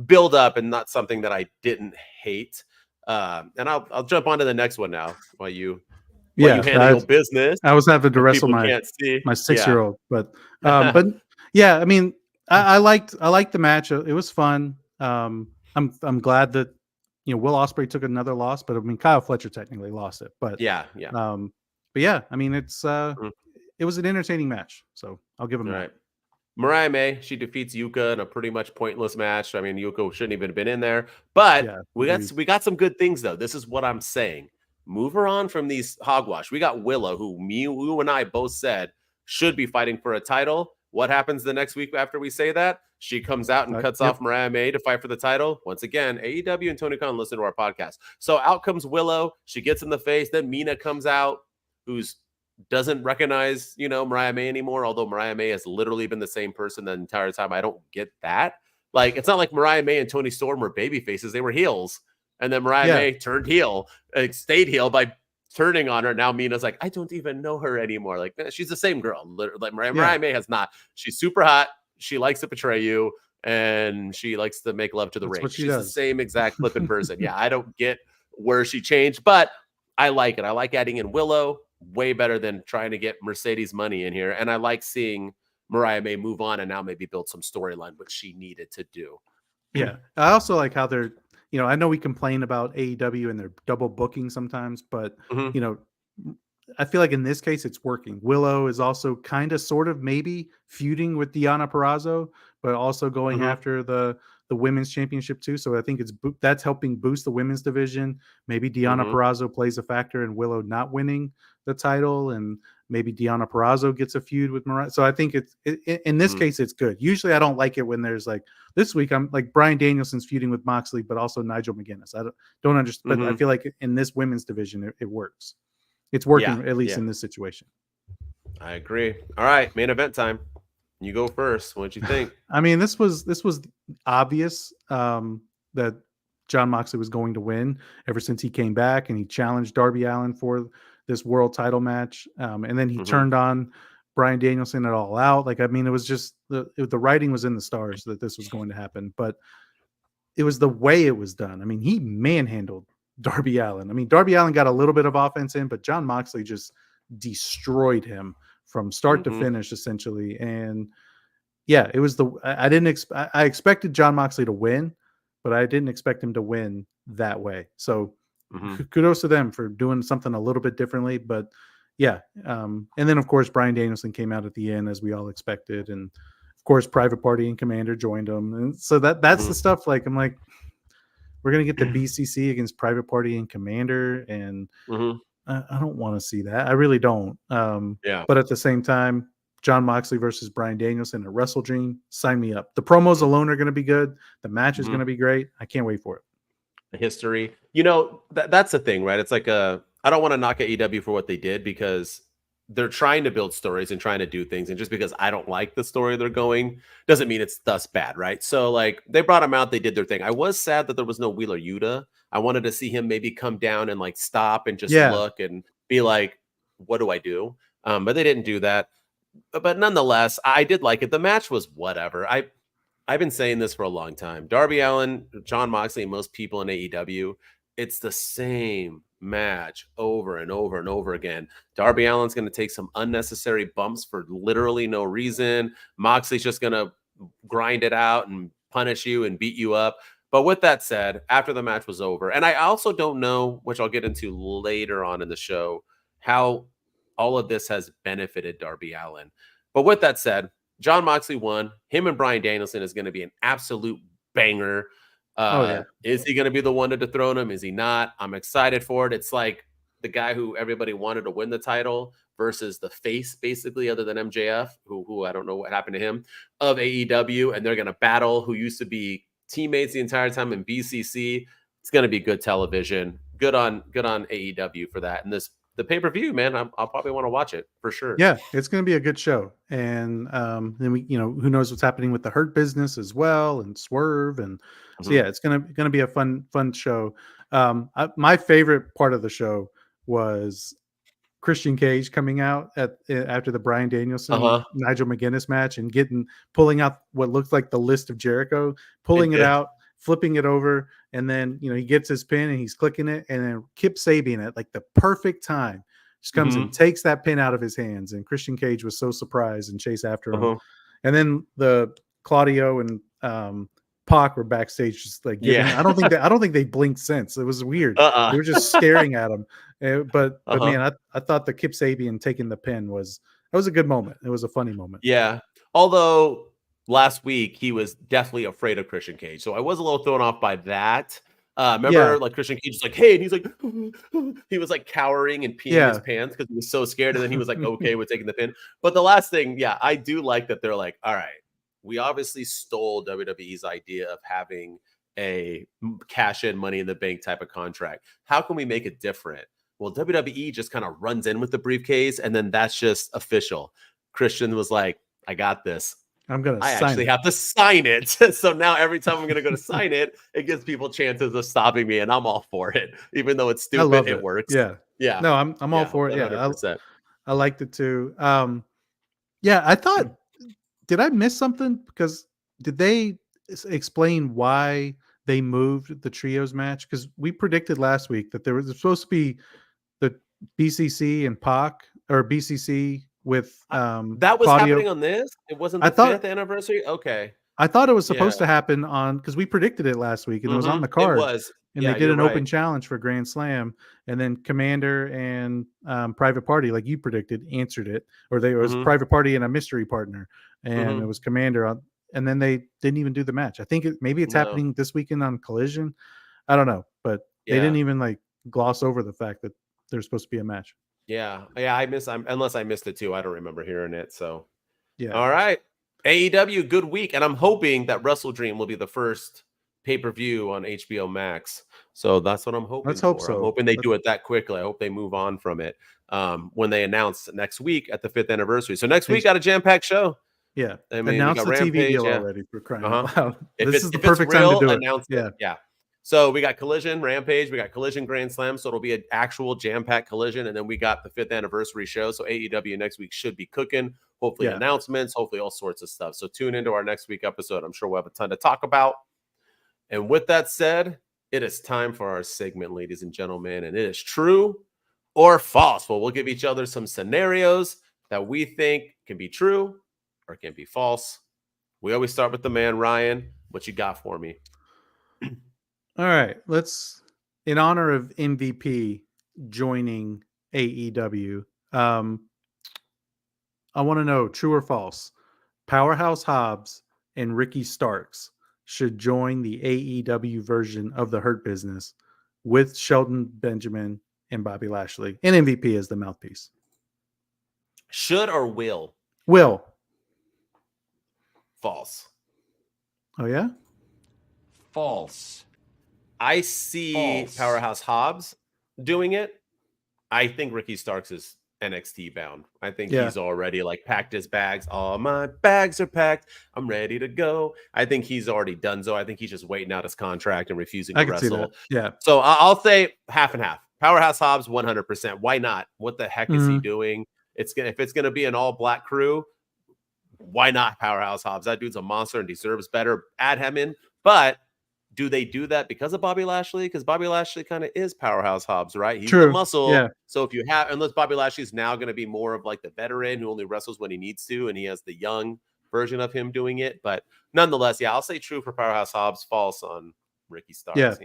build up and not something that I didn't hate. And I'll jump on to the next one now while you handle your business. I was having to wrestle my 6-year-old, but yeah, I mean, I liked the match. It was fun. I'm glad that Will Ospreay took another loss, but I mean Kyle Fletcher technically lost it. But but yeah, I mean it was an entertaining match, so I'll give him that. Right. Mariah May, she defeats Yuka in a pretty much pointless match. I mean, Yuka shouldn't even have been in there, but we got some good things though. This is what I'm saying. Move her on from these hogwash. We got Willow, who you and I both said should be fighting for a title. What happens the next week after we say that? She comes out and cuts off Mariah May to fight for the title. Once again, AEW and Tony Khan listen to our podcast. So out comes Willow. She gets in the face. Then Mina comes out, who's doesn't recognize, Mariah May anymore, although Mariah May has literally been the same person the entire time. I don't get that. Like, it's not like Mariah May and Toni Storm were baby faces. They were heels. And then Mariah May turned heel, stayed heel by turning on her. Now Mina's like, I don't even know her anymore. Like, she's the same girl. Like Mariah May has not. She's super hot. She likes to betray you. And she likes to make love to the ring. She's the same exact flipping person. Yeah, I don't get where she changed, but I like it. I like adding in Willow. Way better than trying to get Mercedes money in here. And I like seeing Mariah May move on and now maybe build some storyline, which she needed to do. Yeah. I also like how they're, I know we complain about AEW and their double booking sometimes, but, I feel like in this case it's working. Willow is also kind of sort of maybe feuding with Deonna Purrazzo, but also going after the women's championship too. So I think that's helping boost the women's division. Maybe Deonna Purrazzo plays a factor in Willow not winning the title, and maybe Deonna Purrazzo gets a feud with Mariah. So I think in this case, it's good. Usually I don't like it when there's like this week, I'm like Bryan Danielson's feuding with Moxley, but also Nigel McGuinness. I don't understand, but I feel like in this women's division, it works. It's working at least in this situation. I agree. All right. Main event time. You go first. What did you think? I mean, this was obvious that Jon Moxley was going to win ever since he came back and he challenged Darby Allin for this world title match. And then he turned on Bryan Danielson at All Out. Like, I mean, it was just the writing was in the stars that this was going to happen, but it was the way it was done. I mean, he manhandled Darby Allin. I mean, Darby Allin got a little bit of offense in, but Jon Moxley just destroyed him from start to finish, essentially. And yeah, it was I expected Jon Moxley to win, but I didn't expect him to win that way. So kudos to them for doing something a little bit differently. But yeah, and then of course Bryan Danielson came out at the end as we all expected, and of course Private Party and Commander joined them, and so that's the stuff. Like, I'm like, we're gonna get the BCC against Private Party and Commander, and I don't want to see that. I really don't. But at the same time, Jon Moxley versus Bryan Danielson at Wrestle Dream, sign me up. The promos alone are going to be good. The match is going to be great. I can't wait for it. The history, that's the thing, right? It's like I don't want to knock AEW for what they did, because they're trying to build stories and trying to do things. And just because I don't like the story they're going doesn't mean it's thus bad, right? So like, they brought him out, they did their thing. I was sad that there was no Wheeler Yuta. I wanted to see him maybe come down and like stop and just look and be like, what do I do? But they didn't do that. But nonetheless, I did like it. The match was whatever. I've been saying this for a long time. Darby Allin, Jon Moxley, and most people in AEW, it's the same match over and over and over again. Darby Allin's going to take some unnecessary bumps for literally no reason. Moxley's just going to grind it out and punish you and beat you up. But with that said, after the match was over, and I also don't know, which I'll get into later on in the show, how all of this has benefited Darby Allin. But with that said, Jon Moxley won. Him and Bryan Danielson is going to be an absolute banger. Oh, yeah. Is he going to be the one to dethrone him? Is he not? I'm excited for it. It's like the guy who everybody wanted to win the title versus the face, basically, other than MJF, who I don't know what happened to him, of AEW, and they're going to battle who used to be teammates the entire time in BCC. It's going to be good television. Good on AEW for that. And the pay-per-view, man, I'll probably want to watch it for sure. Yeah, it's going to be a good show. And then we, who knows what's happening with the Hurt Business as well, and Swerve, and so yeah, it's gonna be a fun show. My favorite part of the show was Christian Cage coming out after the Bryan Danielson Nigel McGuinness match and pulling out what looked like the list of Jericho, pulling it out, flipping it over, and then he gets his pin and he's clicking it, and then Kip Sabian at like the perfect time just comes and takes that pin out of his hands, and Christian Cage was so surprised and chased after him. And then the Claudio and Pac were backstage just like giving, I don't think they blinked since. It was weird. They were just staring at him. But man, I thought the Kip Sabian taking the pin was a good moment. It was a funny moment. Yeah. Although last week he was definitely afraid of Christian Cage. So I was a little thrown off by that. Remember, like Christian Cage was like, hey, and he's like, he was like cowering and peeing his pants because he was so scared. And then he was like, okay with taking the pin. But the last thing, I do like that they're like, all right, we obviously stole WWE's idea of having a cash in Money in the Bank type of contract. How can we make it different? Well, WWE just kind of runs in with the briefcase, and then that's just official. Christian was like, I got this. I actually have to sign it. So now every time I'm going to go to sign it, it gives people chances of stopping me, and I'm all for it. Even though it's stupid, it works. Yeah. Yeah. No, I'm all for it. 100%. Yeah. I liked it too. I thought, did I miss something? Because did they explain why they moved the trios match? Because we predicted last week that there was supposed to be the BCC and Pac, or BCC with that was Claudio. Happening on this. It wasn't the 5th anniversary. Okay, I thought it was supposed to happen on, because we predicted it last week and it was on the card. It was, and they did an open challenge for Grand Slam, and then Commander and Private Party, like you predicted, answered it, or there was Private Party and a mystery partner, and it was Commander on. And then they didn't even do the match. I think maybe it's happening this weekend on Collision. I don't know, but they didn't even like gloss over the fact that there's supposed to be a match. Unless I missed it too. I don't remember hearing it. So yeah. All right. AEW, good week. And I'm hoping that Wrestle Dream will be the first pay-per-view on HBO Max. So that's what I'm hoping. Let's hope so. I'm hoping they do it that quickly. I hope they move on from it when they announce next week at the 5th anniversary. So next week got a jam-packed show. Yeah. I mean, announce the Rampage, TV deal already, for crying out loud. This is the perfect time to do it. Announce it. Yeah. So we got Collision, Rampage, we got Collision Grand Slam, so it'll be an actual jam-packed Collision, and then we got the 5th anniversary show, so AEW next week should be cooking, hopefully announcements, hopefully all sorts of stuff. So tune into our next week episode. I'm sure we'll have a ton to talk about. And with that said, it is time for our segment, ladies and gentlemen, and it is true or false. Well, we'll give each other some scenarios that we think can be true or can be false. We always start with the man, Ryan. What you got for me? All right, let's, in honor of MVP joining AEW, I want to know, true or false, Powerhouse Hobbs and Ricky Starks should join the AEW version of the Hurt Business with Shelton Benjamin and Bobby Lashley, and MVP as the mouthpiece. Should or will? Will. False. Oh, yeah? False. I see Powerhouse Hobbs doing it. I think Ricky Starks is NXT bound. I think he's already like packed his bags. All my bags are packed. I'm ready to go. I think he's already done so. I think he's just waiting out his contract and refusing to wrestle. Yeah. So I'll say half and half. Powerhouse Hobbs 100%. Why not? What the heck is he doing? If it's gonna be an all black crew, why not Powerhouse Hobbs? That dude's a monster and deserves better. Add him in. But do they do that because of Bobby Lashley? Because Bobby Lashley kind of is Powerhouse Hobbs, right? He's the muscle. Yeah. So if you have, unless Bobby Lashley is now going to be more of like the veteran who only wrestles when he needs to, and he has the young version of him doing it. But nonetheless, I'll say true for Powerhouse Hobbs, false on Ricky Starks.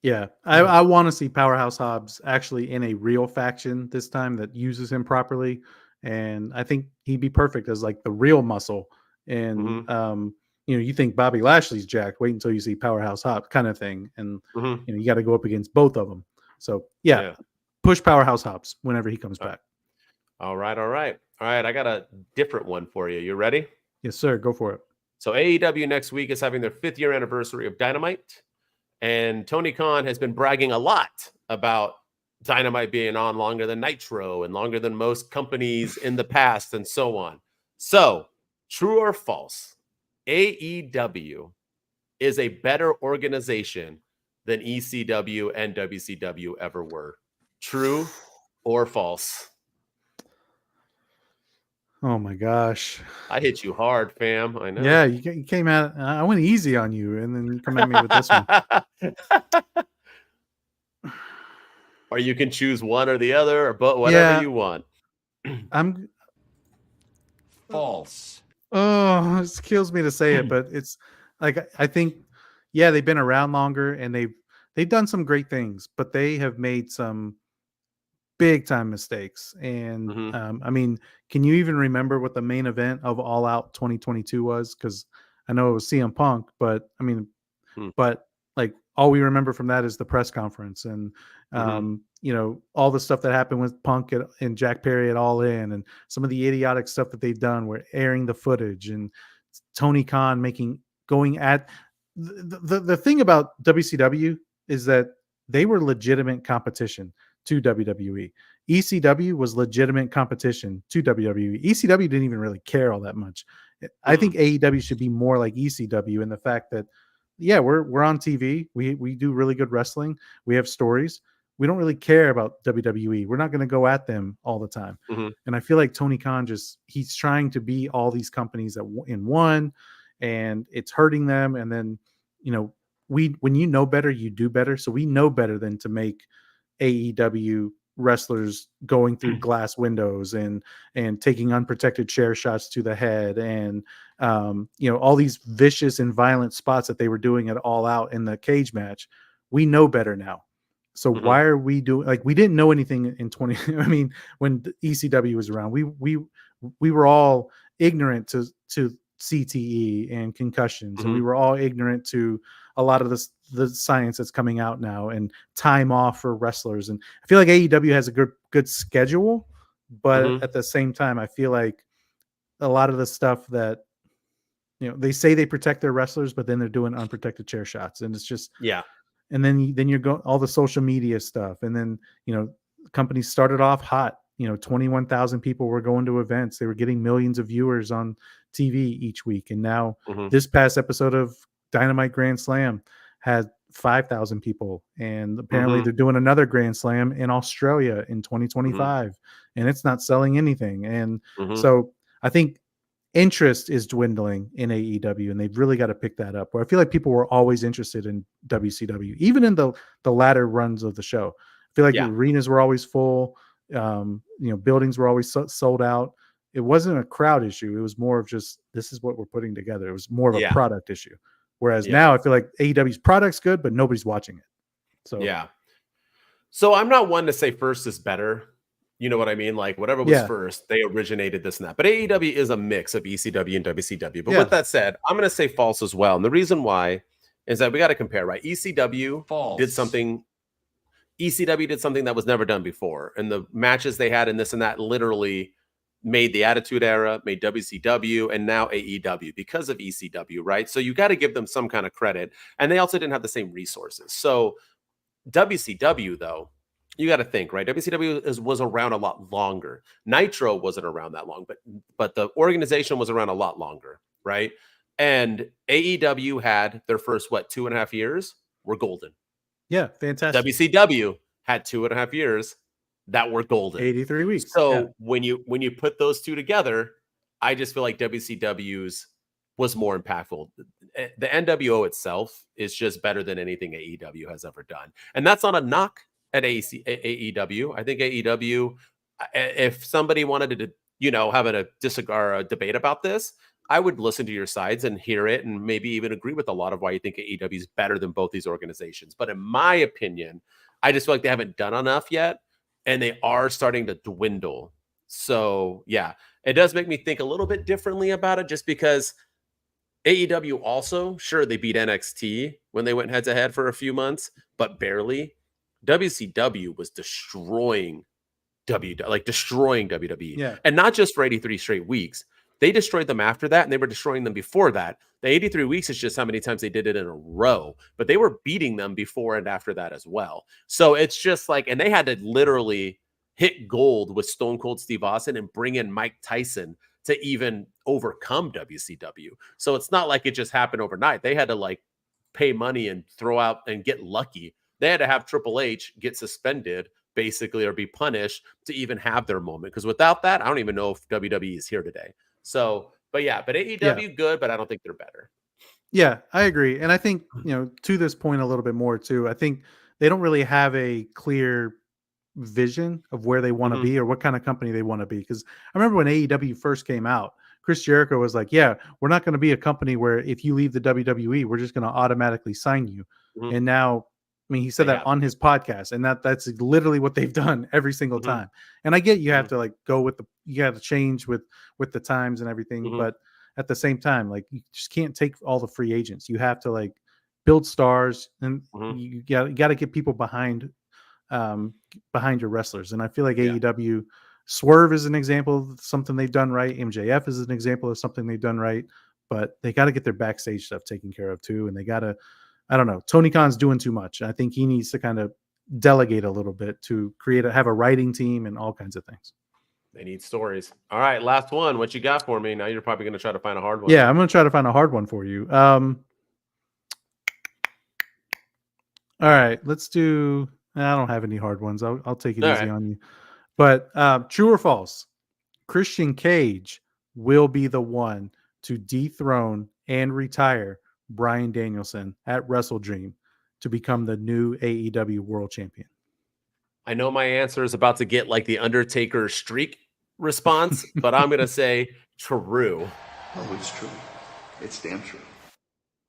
Yeah. I want to see Powerhouse Hobbs actually in a real faction this time that uses him properly. And I think he'd be perfect as like the real muscle. And, you think Bobby Lashley's jacked, wait until you see Powerhouse Hobbs kind of thing. And, Mhm. you got to go up against both of them. So, yeah. Push Powerhouse Hobbs whenever he comes back. All right. I got a different one for you. You ready? Yes, sir. Go for it. So AEW next week is having their 5th year anniversary of Dynamite. And Tony Khan has been bragging a lot about Dynamite being on longer than Nitro and longer than most companies in the past and so on. So, true or false, AEW is a better organization than ECW and WCW ever were. True or false? Oh my gosh. I hit you hard, fam. I know. Yeah, you came at I went easy on you, and then you come at me with this one. Or you can choose one or the other, or but whatever you want. I'm False. Oh, it kills me to say it, but it's like I think, they've been around longer and they've done some great things, but they have made some big time mistakes. And I mean, can you even remember what the main event of All Out 2022 was? Because I know it was CM Punk, but I mean, but like all we remember from that is the press conference and all the stuff that happened with Punk and Jack Perry at All In, and some of the idiotic stuff that they've done, where airing the footage and Tony Khan going at the thing about WCW is that they were legitimate competition to WWE. ECW was legitimate competition to WWE. ECW didn't even really care all that much. I think AEW should be more like ECW in the fact that, we're on TV. We do really good wrestling. We have stories. We don't really care about WWE. We're not going to go at them all the time. And I feel like Tony Khan he's trying to be all these companies in one, and it's hurting them. And then, when you know better, you do better. So we know better than to make AEW wrestlers going through glass windows and taking unprotected chair shots to the head and all these vicious and violent spots that they were doing at All Out in the cage match. We know better now. So why are we doing, like, we didn't know anything in 20 I mean, when ECW was around, we were all ignorant to CTE and concussions, and we were all ignorant to a lot of the science that's coming out now and time off for wrestlers. And I feel like AEW has a good schedule, but at the same time, I feel like a lot of the stuff that, they say they protect their wrestlers, but then they're doing unprotected chair shots, and it's just, and then you're going all the social media stuff. And then, companies started off hot, 21,000 people were going to events. They were getting millions of viewers on TV each week. And now this past episode of Dynamite Grand Slam had 5,000 people. And apparently they're doing another Grand Slam in Australia in 2025 and it's not selling anything. And so I think interest is dwindling in AEW, and they've really got to pick that up. Where I feel like people were always interested in WCW, even in the latter runs of the show. I feel like the arenas were always full. Buildings were always sold out. It wasn't a crowd issue. It was more of just, this is what we're putting together. It was more of a product issue. Whereas now I feel like AEW's product's good, but nobody's watching it. So So I'm not one to say first is better. You know what I mean? Like whatever was first, they originated this and that. But AEW is a mix of ECW and WCW. But with that said, I'm going to say false as well. And the reason why is that we got to compare, right? ECW did something that was never done before. And the matches they had in this and that literally made the Attitude Era, made WCW, and now AEW because of ECW, right? So you got to give them some kind of credit. And they also didn't have the same resources. So WCW, though, you got to think, right? WCW was around a lot longer. Nitro wasn't around that long, but the organization was around a lot longer, right? And AEW had their first, 2.5 years were golden. Yeah, fantastic. WCW had 2.5 years that were golden. 83 weeks. So when you put those two together, I just feel like WCW's was more impactful. The NWO itself is just better than anything AEW has ever done. And that's not a knock at AEW. I think AEW, if somebody wanted to, have a debate about this, I would listen to your sides and hear it and maybe even agree with a lot of why you think AEW is better than both these organizations. But in my opinion, I just feel like they haven't done enough yet and they are starting to dwindle. So, yeah, it does make me think a little bit differently about it just because AEW also, sure, they beat NXT when they went head to head for a few months, but barely. WCW was destroying destroying WWE. Yeah. And not just for 83 straight weeks. They destroyed them after that, and they were destroying them before that. The 83 weeks is just how many times they did it in a row, but they were beating them before and after that as well. So it's just like, and they had to literally hit gold with Stone Cold Steve Austin and bring in Mike Tyson to even overcome WCW. So it's not like it just happened overnight. They had to like pay money and throw out and get lucky. They had to have Triple H get suspended basically or be punished to even have their moment. Because without that, I don't even know if WWE is here today. So, but AEW good, but I don't think they're better. Yeah, I agree. And I think, to this point a little bit more too, I think they don't really have a clear vision of where they want to be or what kind of company they want to be. Because I remember when AEW first came out, Chris Jericho was like, yeah, we're not going to be a company where if you leave the WWE, we're just going to automatically sign you. And now, I mean, he said that on his podcast, and that's literally what they've done every single time. And I get you have to like go with you have to change with the times and everything, but at the same time, like you just can't take all the free agents. You have to like build stars, and you got to get people behind your wrestlers. And I feel like AEW, Swerve is an example of something they've done right. MJF is an example of something they've done right, but they got to get their backstage stuff taken care of too, and they got to. I don't know. Tony Khan's doing too much. I think he needs to kind of delegate a little bit to have a writing team and all kinds of things. They need stories. All right, last one. What you got for me? Now you're probably going to try to find a hard one. Yeah, I'm going to try to find a hard one for you. All right, let's do. I don't have any hard ones. I'll take it easy on you. But true or false? Christian Cage will be the one to dethrone and retire Bryan Danielson at Wrestle Dream to become the new AEW World Champion. I know my answer is about to get like the Undertaker streak response, but I'm going to say true. Oh, it's true. It's damn true.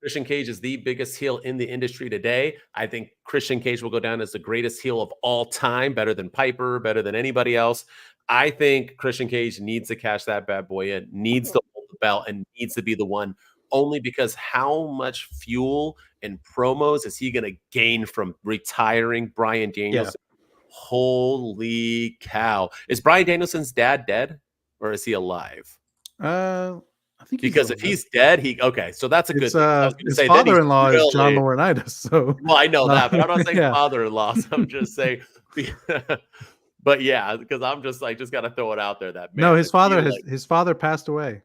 Christian Cage is the biggest heel in the industry today. I think Christian Cage will go down as the greatest heel of all time, better than Piper, better than anybody else. I think Christian Cage needs to cash that bad boy in, needs to hold the belt, and needs to be the one. Only because how much fuel and promos is he going to gain from retiring Bryan Danielson? Yeah. Holy cow. Is Bryan Danielson's dad dead or is he alive? I think because if he's dead, so that's a good thing. His father-in-law is John Laurinaitis. So well, I know that, but I'm not saying father-in-law. So I'm just saying but yeah, because I'm just got to throw it out there that man, no, his father passed away.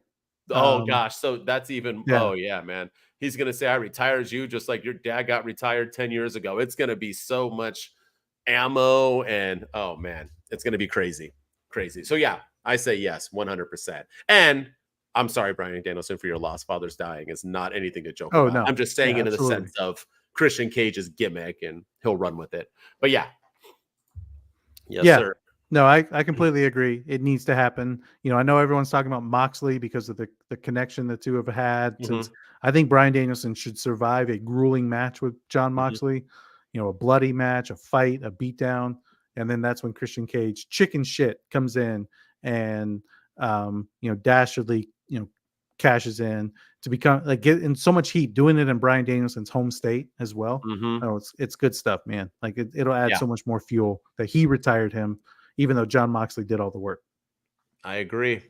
Oh gosh, so that's even oh yeah, man. He's gonna say I retired you just like your dad got retired 10 years ago. It's gonna be so much ammo and oh man, it's gonna be crazy. So yeah, I say yes, 100%. And I'm sorry, Bryan Danielson, for your loss. Father's dying is not anything to joke about. No. I'm just saying it in the sense of Christian Cage's gimmick, and he'll run with it. But yeah, yes, sir. No, I completely agree. It needs to happen. I know everyone's talking about Moxley because of the connection the two have had. Since I think Bryan Danielson should survive a grueling match with Jon Moxley, a bloody match, a fight, a beatdown. And then that's when Christian Cage, chicken shit, comes in and, dastardly, cashes in to become get in so much heat, doing it in Bryan Danielson's home state as well. Oh, it's good stuff, man. Like it'll add so much more fuel that he retired him, even though Jon Moxley did all the work. I agree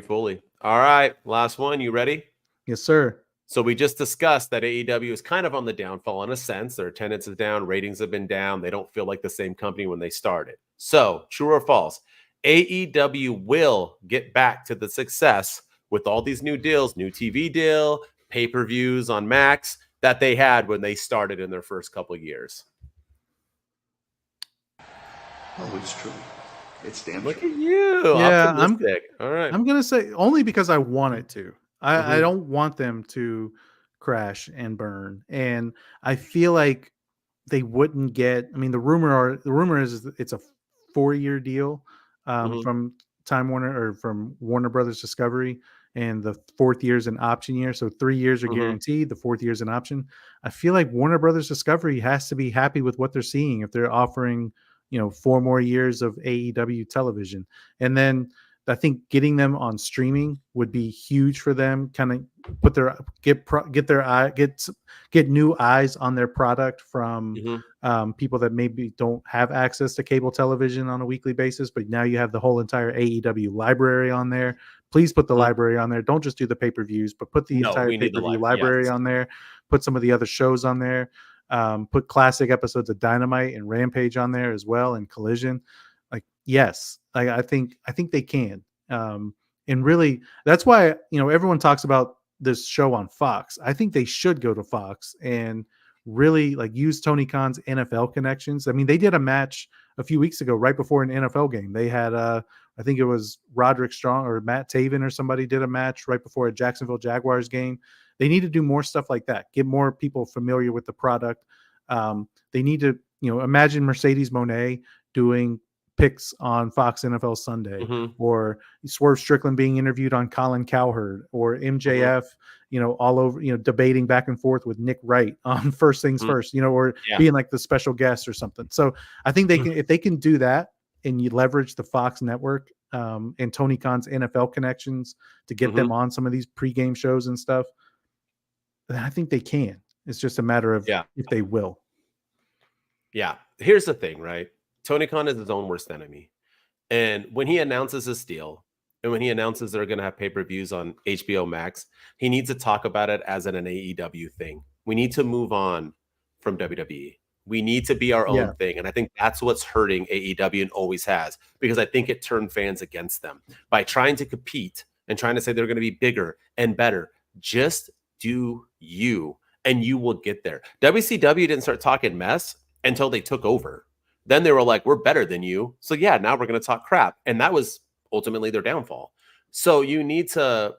fully. All right, last one. You ready? Yes, sir. So we just discussed that AEW is kind of on the downfall in a sense. Their attendance is down, ratings have been down. They don't feel like the same company when they started. So true or false? AEW will get back to the success with all these new deals, new TV deal, pay-per-views on Max that they had when they started in their first couple of years. Oh, it's true. It's damn Look true. at you. Yeah, all right. I'm gonna say only because I want it to. I don't want them to crash and burn, and I feel like they wouldn't get. I mean, the rumor is it's a 4-year deal from Time Warner or from Warner Brothers Discovery, and the 4th year is an option year, so 3 years are guaranteed. The 4th year is an option. I feel like Warner Brothers Discovery has to be happy with what they're seeing if they're offering 4 more years of AEW television. And then I think getting them on streaming would be huge for them. Kind of put their get new eyes on their product from people that maybe don't have access to cable television on a weekly basis. But now you have the whole entire AEW library on there. Please put the library on there. Don't just do the pay-per-views, but put the entire pay-per-view library on there. Put some of the other shows on there. Put classic episodes of Dynamite and Rampage on there as well, and Collision. Like, yes, I think they can. And really, that's why, everyone talks about this show on Fox. I think they should go to Fox and really use Tony Khan's NFL connections. I mean, they did a match a few weeks ago, right before an NFL game. They had, I think it was Roderick Strong or Matt Taven or somebody did a match right before a Jacksonville Jaguars game. They need to do more stuff like that. Get more people familiar with the product. They need to, imagine Mercedes Moné doing picks on Fox NFL Sunday, or Swerve Strickland being interviewed on Colin Cowherd, or MJF, all over, debating back and forth with Nick Wright on First Things First, or being like the special guest or something. So I think they can, if they can do that, and you leverage the Fox network and Tony Khan's NFL connections to get them on some of these pregame shows and stuff, then I think they can. It's just a matter of if they will. Yeah. Here's the thing, right? Tony Khan is his own worst enemy. And when he announces this deal, and when he announces they're going to have pay-per-views on HBO Max, he needs to talk about it as an AEW thing. We need to move on from WWE. We need to be our own thing. And I think that's what's hurting AEW, and always has, because I think it turned fans against them by trying to compete and trying to say they're going to be bigger and better. Just do you, and you will get there. WCW didn't start talking mess until they took over. Then they were like, we're better than you. So yeah, now we're going to talk crap. And that was ultimately their downfall. So you need to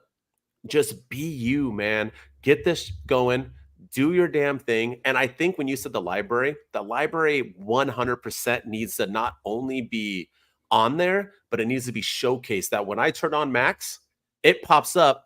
just be you, man. Get this going. Do your damn thing. And I think when you said the library 100% needs to not only be on there, but it needs to be showcased, that when I turn on Max, it pops up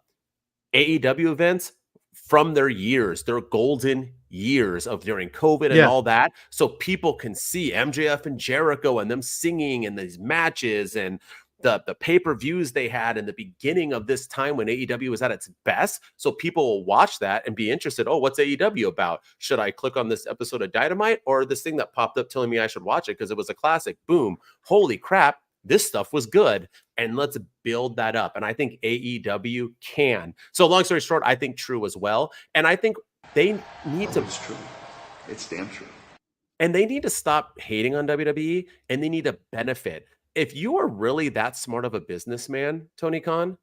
AEW events from their years, their golden years of during COVID and all that. So people can see MJF and Jericho and them singing in these matches, and the pay-per-views they had in the beginning of this time when AEW was at its best. So people will watch that and be interested. Oh, what's AEW about? Should I click on this episode of Dynamite, or this thing that popped up telling me I should watch it because it was a classic? Boom. Holy crap. This stuff was good. And let's build that up. And I think AEW can. So long story short, I think true as well. And I think they need to. It's true. It's damn true. And they need to stop hating on WWE, and they need to benefit. If you are really that smart of a businessman, Tony Khan,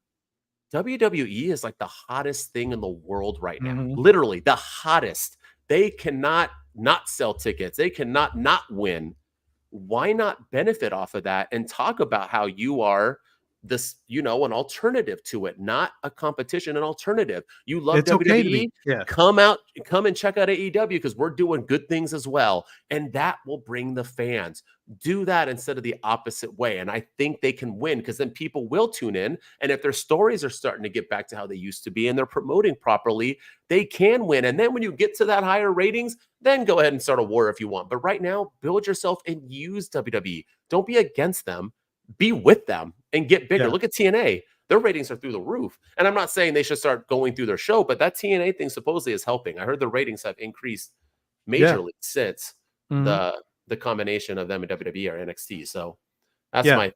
WWE is like the hottest thing in the world right now. Literally the hottest. They cannot not sell tickets. They cannot not win. Why not benefit off of that and talk about how you are this, an alternative to it, not a competition, an alternative. You love it's WWE, okay come and check out AEW, because we're doing good things as well. And that will bring the fans. Do that instead of the opposite way. And I think they can win, because then people will tune in. And if their stories are starting to get back to how they used to be and they're promoting properly, they can win. And then when you get to that higher ratings, then go ahead and start a war if you want. But right now, build yourself and use WWE. Don't be against them. Be with them and get bigger. Look at TNA. Their ratings are through the roof. And I'm not saying they should start going through their show, but that TNA thing supposedly is helping. I heard the ratings have increased majorly since the combination of them and WWE or NXT. So that's my.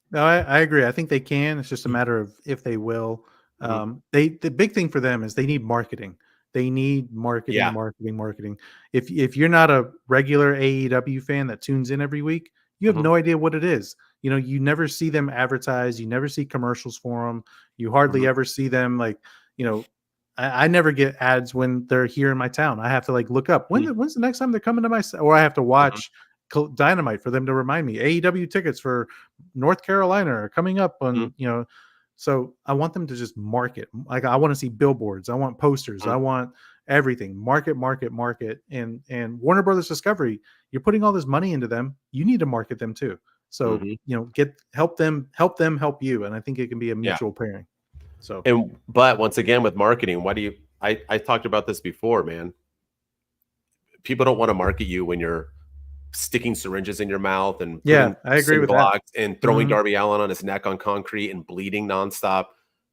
No, I agree. I think they can. It's just a matter of if they will. The big thing for them is they need marketing. They need marketing. If you're not a regular AEW fan that tunes in every week, you have no idea what it is. You never see them advertise. You never see commercials for them. You hardly ever see them I never get ads when they're here in my town. I have to look up when's the next time they're coming to my, or I have to watch Dynamite for them to remind me. AEW tickets for North Carolina are coming up on, so I want them to just market. I want to see billboards. I want posters. I want everything. Market. And Warner Brothers Discovery, you're putting all this money into them. You need to market them too. So, help them help you. And I think it can be a mutual pairing. So, but once again, with marketing, I talked about this before, man. People don't want to market you when you're sticking syringes in your mouth and Yeah, I agree with that. blocks and throwing Mhm. Darby Allin on his neck on concrete and bleeding nonstop.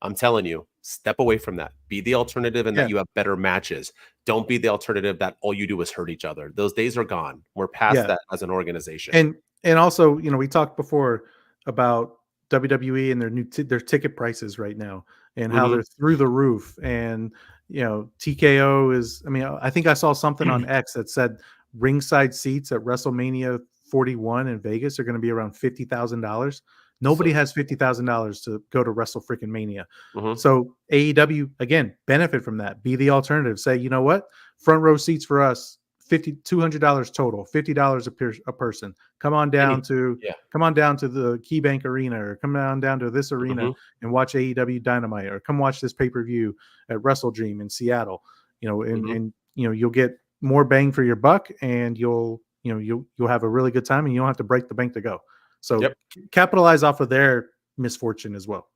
I'm telling you, step away from that. Be the alternative in Yeah. that you have better matches. Don't be the alternative that all you do is hurt each other. Those days are gone. We're past Yeah. that as an organization. And also, we talked before about WWE and their ticket prices right now and how Mhm. they're through the roof. And TKO is. I mean, I think I saw something on X that said ringside seats at WrestleMania 41 in Vegas are going to be around $50,000. Nobody has $50,000 to go to Wrestle Freaking Mania. Mhm. So AEW again benefit from that. Be the alternative. Say, you know what? Front row seats for us. $200 total, $50 a person. Come on down to the KeyBank Arena, or come down to this arena and watch AEW Dynamite, or come watch this pay-per-view at WrestleDream in Seattle. And you'll get more bang for your buck, and you'll have a really good time, and you don't have to break the bank to go. So capitalize off of their misfortune as well.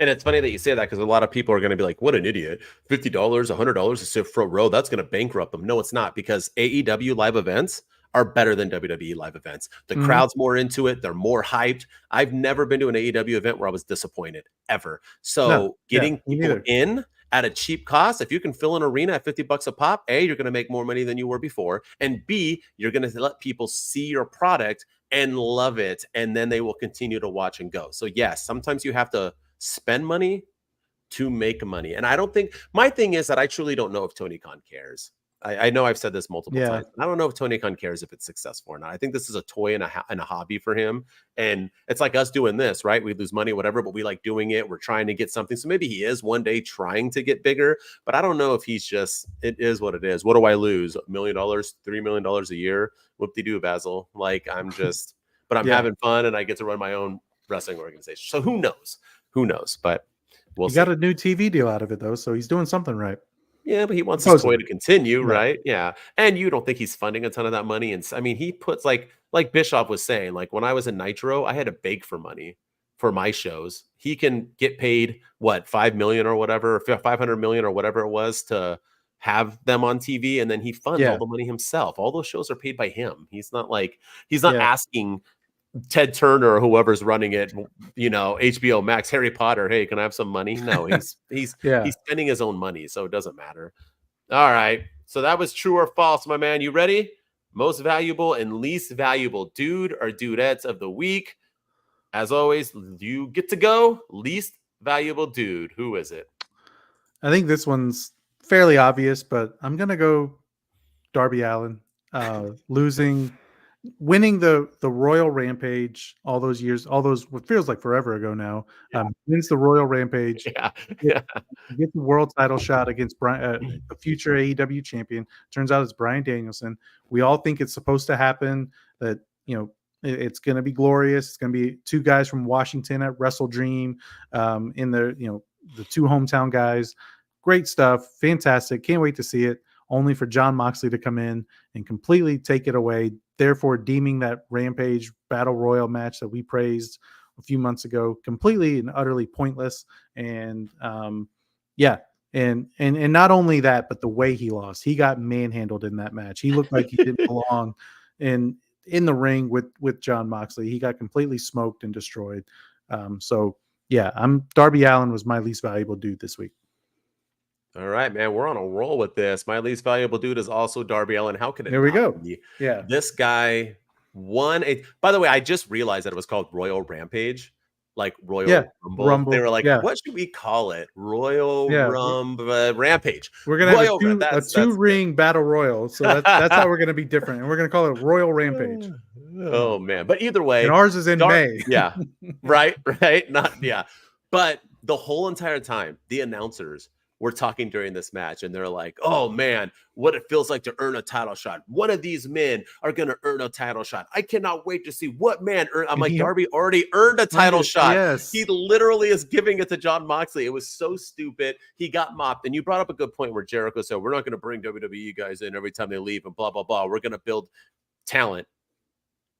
And it's funny that you say that, because a lot of people are going to be like, what an idiot. $50, $100 to sit front row. That's going to bankrupt them. No, it's not, because AEW live events are better than WWE live events. The crowd's more into it. They're more hyped. I've never been to an AEW event where I was disappointed, ever. So getting people in at a cheap cost, if you can fill an arena at $50 a pop, A, you're going to make more money than you were before. And B, you're going to let people see your product and love it. And then they will continue to watch and go. So yes, sometimes you have to spend money to make money. And I don't think, my thing is that I truly don't know if Tony Khan cares. I know I've said this multiple times. I don't know if Tony Khan cares if it's successful or not. I think this is a toy and a hobby for him. And it's like us doing this, right? We lose money, whatever, but we like doing it. We're trying to get something. So maybe he is one day trying to get bigger, but I don't know if he's just, it is what it is. What do I lose? $1 million, $3 million a year? Whoop-de-doo, Basil. Like, I'm just, but I'm having fun, and I get to run my own wrestling organization. So who knows? Who knows? But we'll see. Got a new TV deal out of it, though, so he's doing something right. Yeah, but he wants his toy to continue, right? Yeah. And you don't think he's funding a ton of that money? And I mean, he puts like Bischoff was saying, like, when I was in Nitro, I had to beg for money for my shows. He can get paid what, $5 million or whatever, or $500 million or whatever it was to have them on TV, and then he funds all the money himself. All those shows are paid by him. He's not asking Ted Turner or whoever's running it, HBO Max, Harry Potter, hey, can I have some money? No, he's spending his own money, so it doesn't matter. All right, so that was true or false, my man. You ready? Most valuable and least valuable dude or dudettes of the week. As always, you get to go. Least valuable dude. Who is it? I think this one's fairly obvious, but I'm gonna go Darby Allin, winning the Royal Rampage all those years, what feels like forever ago now. Wins the Royal Rampage. Get the world title shot against the future AEW champion. Turns out it's Bryan Danielson. We all think it's supposed to happen, that it's going to be glorious. It's going to be two guys from Washington at WrestleDream, in the two hometown guys. Great stuff. Fantastic. Can't wait to see it. Only for Jon Moxley to come in and completely take it away, therefore deeming that Rampage Battle Royal match that we praised a few months ago completely and utterly pointless. And and not only that, but the way he lost. He got manhandled in that match. He looked like he didn't belong in the ring with Jon Moxley. He got completely smoked and destroyed. Darby Allin was my least valuable dude this week. All right, man, we're on a roll with this. My least valuable dude is also Darby Allin. How could it? There we go. Be? Yeah, this guy won a. By the way, I just realized that it was called Royal Rampage, like Royal Rumble. They were like, what should we call it? Royal Rampage. We're gonna have a two-ring battle royal, so that's how we're gonna be different, and we're gonna call it Royal Rampage. Oh man, but either way, and ours is in May. Yeah, right, but the whole entire time, the announcers were talking during this match, and they're like, oh man, what it feels like to earn a title shot. One of these men are going to earn a title shot. I cannot wait to see what man earned. I'm like, Darby already earned a title shot. Yes. He literally is giving it to Jon Moxley. It was so stupid. He got mopped. And you brought up a good point where Jericho said, we're not going to bring WWE guys in every time they leave and blah, blah, blah. We're going to build talent.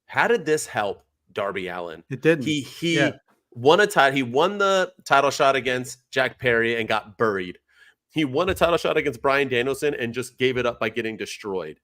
How did this help Darby Allin? It didn't. He won a title. He won the title shot against Jack Perry and got buried. He won a title shot against Bryan Danielson and just gave it up by getting destroyed.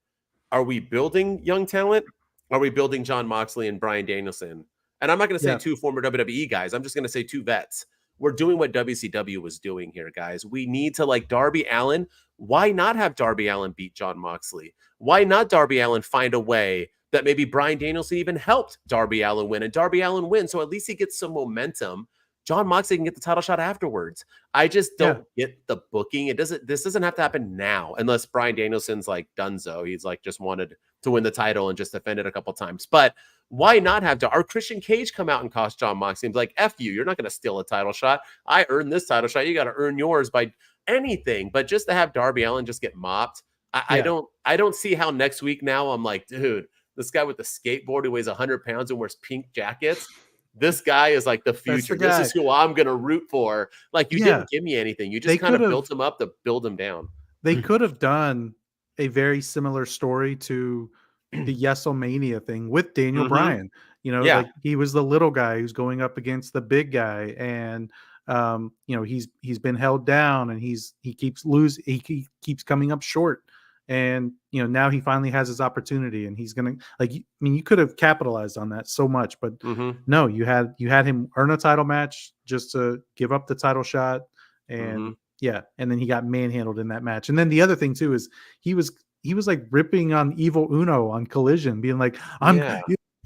Are we building young talent? are we building Jon Moxley and Bryan Danielson? And I'm not going to say two former WWE guys. I'm just going to say two vets. We're doing what WCW was doing here, guys. We need to, like Darby Allin. Why not have Darby Allin beat Jon Moxley? Why not Darby Allin find a way that maybe Bryan Danielson even helped Darby Allin win, and Darby Allin win, so at least he gets some momentum. Jon Moxley can get the title shot afterwards. I just don't get the booking. This doesn't have to happen now, unless Bryan Danielson's like Dunzo. He's like just wanted to win the title and just defend it a couple times. But why not have our Christian Cage come out and cost Jon Moxley? He's like, F you, you're not going to steal a title shot. I earned this title shot. You got to earn yours by anything. But just to have Darby Allin just get mopped, I don't see how next week now I'm like, dude, this guy with the skateboard who weighs 100 pounds and wears pink jackets, this guy is like the future. This is who I'm going to root for. Like, you didn't give me anything. You just kind of built him up to build him down. They could have done a very similar story to the Yeselmania thing with Daniel Bryan. You know, like he was the little guy who's going up against the big guy, and you know, he's been held down, and he keeps losing. He keeps coming up short. And, you know, now he finally has his opportunity, and he's going to, like, I mean, you could have capitalized on that so much, but no, you had him earn a title match just to give up the title shot. And and then he got manhandled in that match. And then the other thing too, is he was like ripping on Evil Uno on Collision, being like,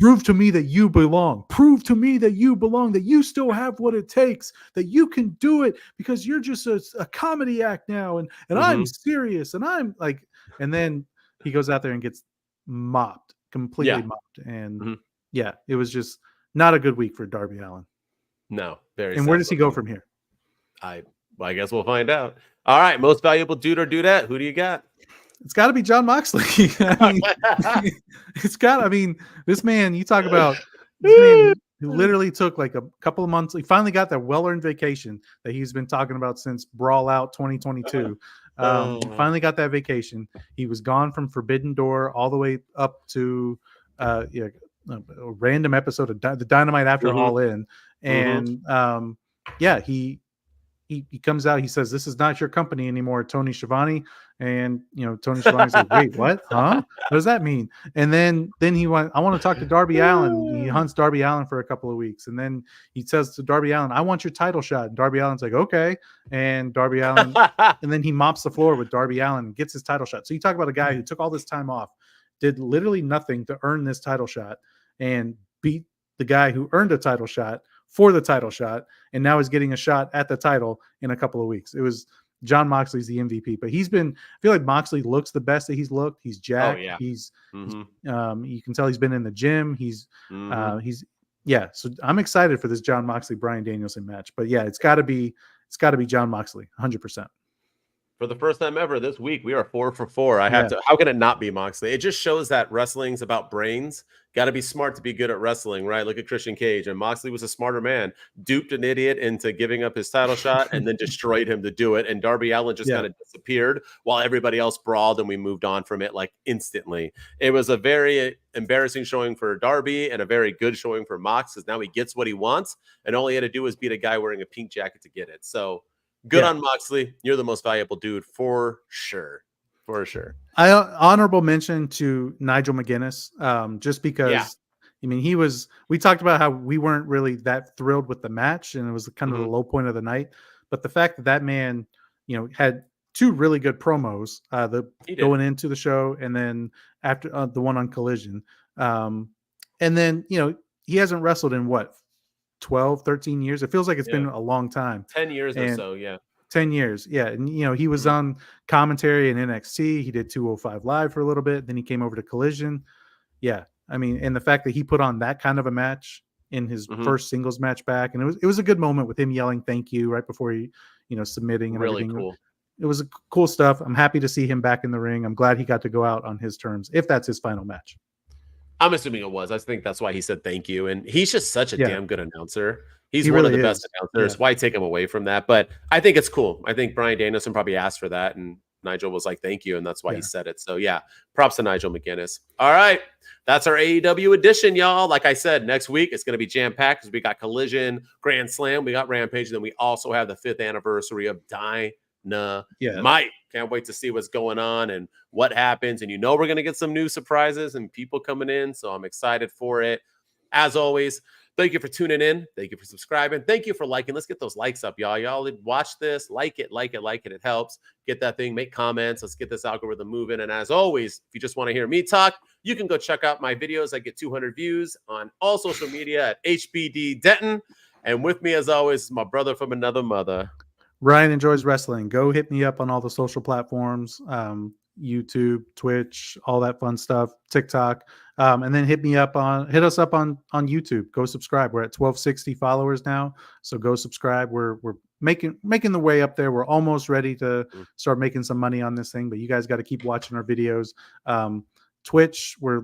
prove to me that you belong. Prove to me that you belong, that you still have what it takes, that you can do it, because you're just a comedy act now. And I'm serious. And I'm like, and then he goes out there and gets mopped, completely mopped. And it was just not a good week for Darby Allin. No, very. And where does he go from here? I guess we'll find out. All right, most valuable dude or dudette. Who do you got? It's got to be Jon Moxley. I mean, this man, you talk about this man who literally took like a couple of months. He finally got that well-earned vacation that he's been talking about since Brawl Out 2022. Finally got that vacation. He was gone from Forbidden Door all the way up to a random episode of the Dynamite after All In. And he comes out, he says, "This is not your company anymore, Tony Schiavone." And, you know, Tony Schiavone's like, "Wait, what? Huh? What does that mean?" And then he went, "I want to talk to Darby Allin." He hunts Darby Allin for a couple of weeks. And then he says to Darby Allin, "I want your title shot." And Darby Allin's like, "Okay." And Darby Allin, and then he mops the floor with Darby Allin and gets his title shot. So you talk about a guy who took all this time off, did literally nothing to earn this title shot, and beat the guy who earned a title shot for the title shot, and now is getting a shot at the title in a couple of weeks. It was Jon Moxley's the MVP, but I feel like Moxley looks the best that he's looked. He's jacked. He's you can tell he's been in the gym. So I'm excited for this Jon Moxley Bryan Danielson match. But yeah, it's got to be Jon Moxley 100%. For the first time ever this week, we are 4 for 4. How can it not be Moxley? It just shows that wrestling's about brains. Got to be smart to be good at wrestling, right? Look at Christian Cage. And Moxley was a smarter man, duped an idiot into giving up his title shot, and then destroyed him to do it. And Darby Allin just kind of disappeared while everybody else brawled, and we moved on from it like instantly. It was a very embarrassing showing for Darby and a very good showing for Mox, because now he gets what he wants, and all he had to do was beat a guy wearing a pink jacket to get it. So good on Moxley. You're the most valuable dude for sure. For sure. Honorable mention to Nigel McGuinness, just because, I mean, we talked about how we weren't really that thrilled with the match, and it was kind of the low point of the night. But the fact that man, you know, had two really good promos, going into the show, and then after the one on Collision. And then, you know, he hasn't wrestled in 12, 13 years. It feels like it's been a long time. 10 years or so, 10 years, and you know, he was on commentary in NXT. He did 205 Live for a little bit, then he came over to Collision. I mean, and the fact that he put on that kind of a match in his first singles match back, and it was a good moment with him yelling "thank you" right before he, you know, submitting, and really everything. Cool. It was cool stuff. I'm happy to see him back in the ring. I'm glad he got to go out on his terms, if that's his final match. I'm assuming it was. I think that's why he said thank you. And he's just such a damn good announcer. He's he one really of the is. best announcers. Why take him away from that? But I think it's cool. I think Bryan Danielson probably asked for that, and Nigel was like, thank you. And that's why he said it. So yeah, props to Nigel McGuinness. All right. That's our AEW edition, y'all. Like I said, next week it's going to be jam-packed because we got Collision, Grand Slam, we got Rampage, and then we also have the 5th anniversary of Dynamite Can't wait to see what's going on and what happens. And we're going to get some new surprises and people coming in. So I'm excited for it. As always, thank you for tuning in. Thank you for subscribing. Thank you for liking. Let's get those likes up, y'all. Y'all watch this. Like it. It helps. Get that thing. Make comments. Let's get this algorithm moving. And as always, if you just want to hear me talk, you can go check out my videos. I get 200 views on all social media at HBD Denton. And with me, as always, is my brother from another mother. Ryan Enjoys Wrestling. Go hit me up on all the social platforms, YouTube, Twitch, all that fun stuff, TikTok. And then hit us up on YouTube. Go subscribe. We're at 1260 followers now. So go subscribe. We're making the way up there. We're almost ready to start making some money on this thing, but you guys got to keep watching our videos. Twitch, we're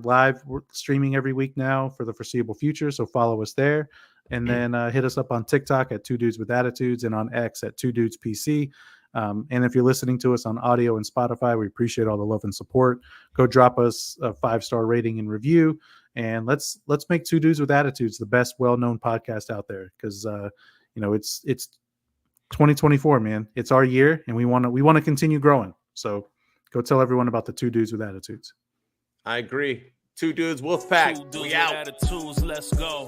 streaming every week now for the foreseeable future. So follow us there. And then hit us up on TikTok at 2 Dudes with Attitudes and on X at 2 Dudes PC. And if you're listening to us on audio and Spotify, we appreciate all the love and support. Go drop us a 5-star rating and review. And let's make 2 Dudes with Attitudes the best well-known podcast out there. Because it's 2024, man. It's our year, and we want to continue growing. So go tell everyone about the 2 Dudes with Attitudes. I agree. 2 Dudes, Wolfpack. 2 dudes We with out. attitudes, let's go.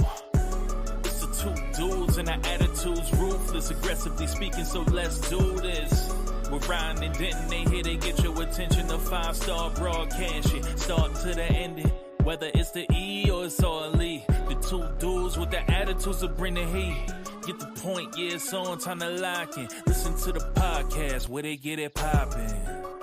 It's the 2 dudes and the attitudes, ruthless, aggressively speaking, so let's do this. We're Ryan and Denton, they here to get your attention. A 5-star broadcast, shit, starting to the ending. Whether it's the E or it's all E, the 2 dudes with the attitudes will bring the heat. Get the point, yeah, it's on, time to lock in. Listen to the podcast where they get it poppin'.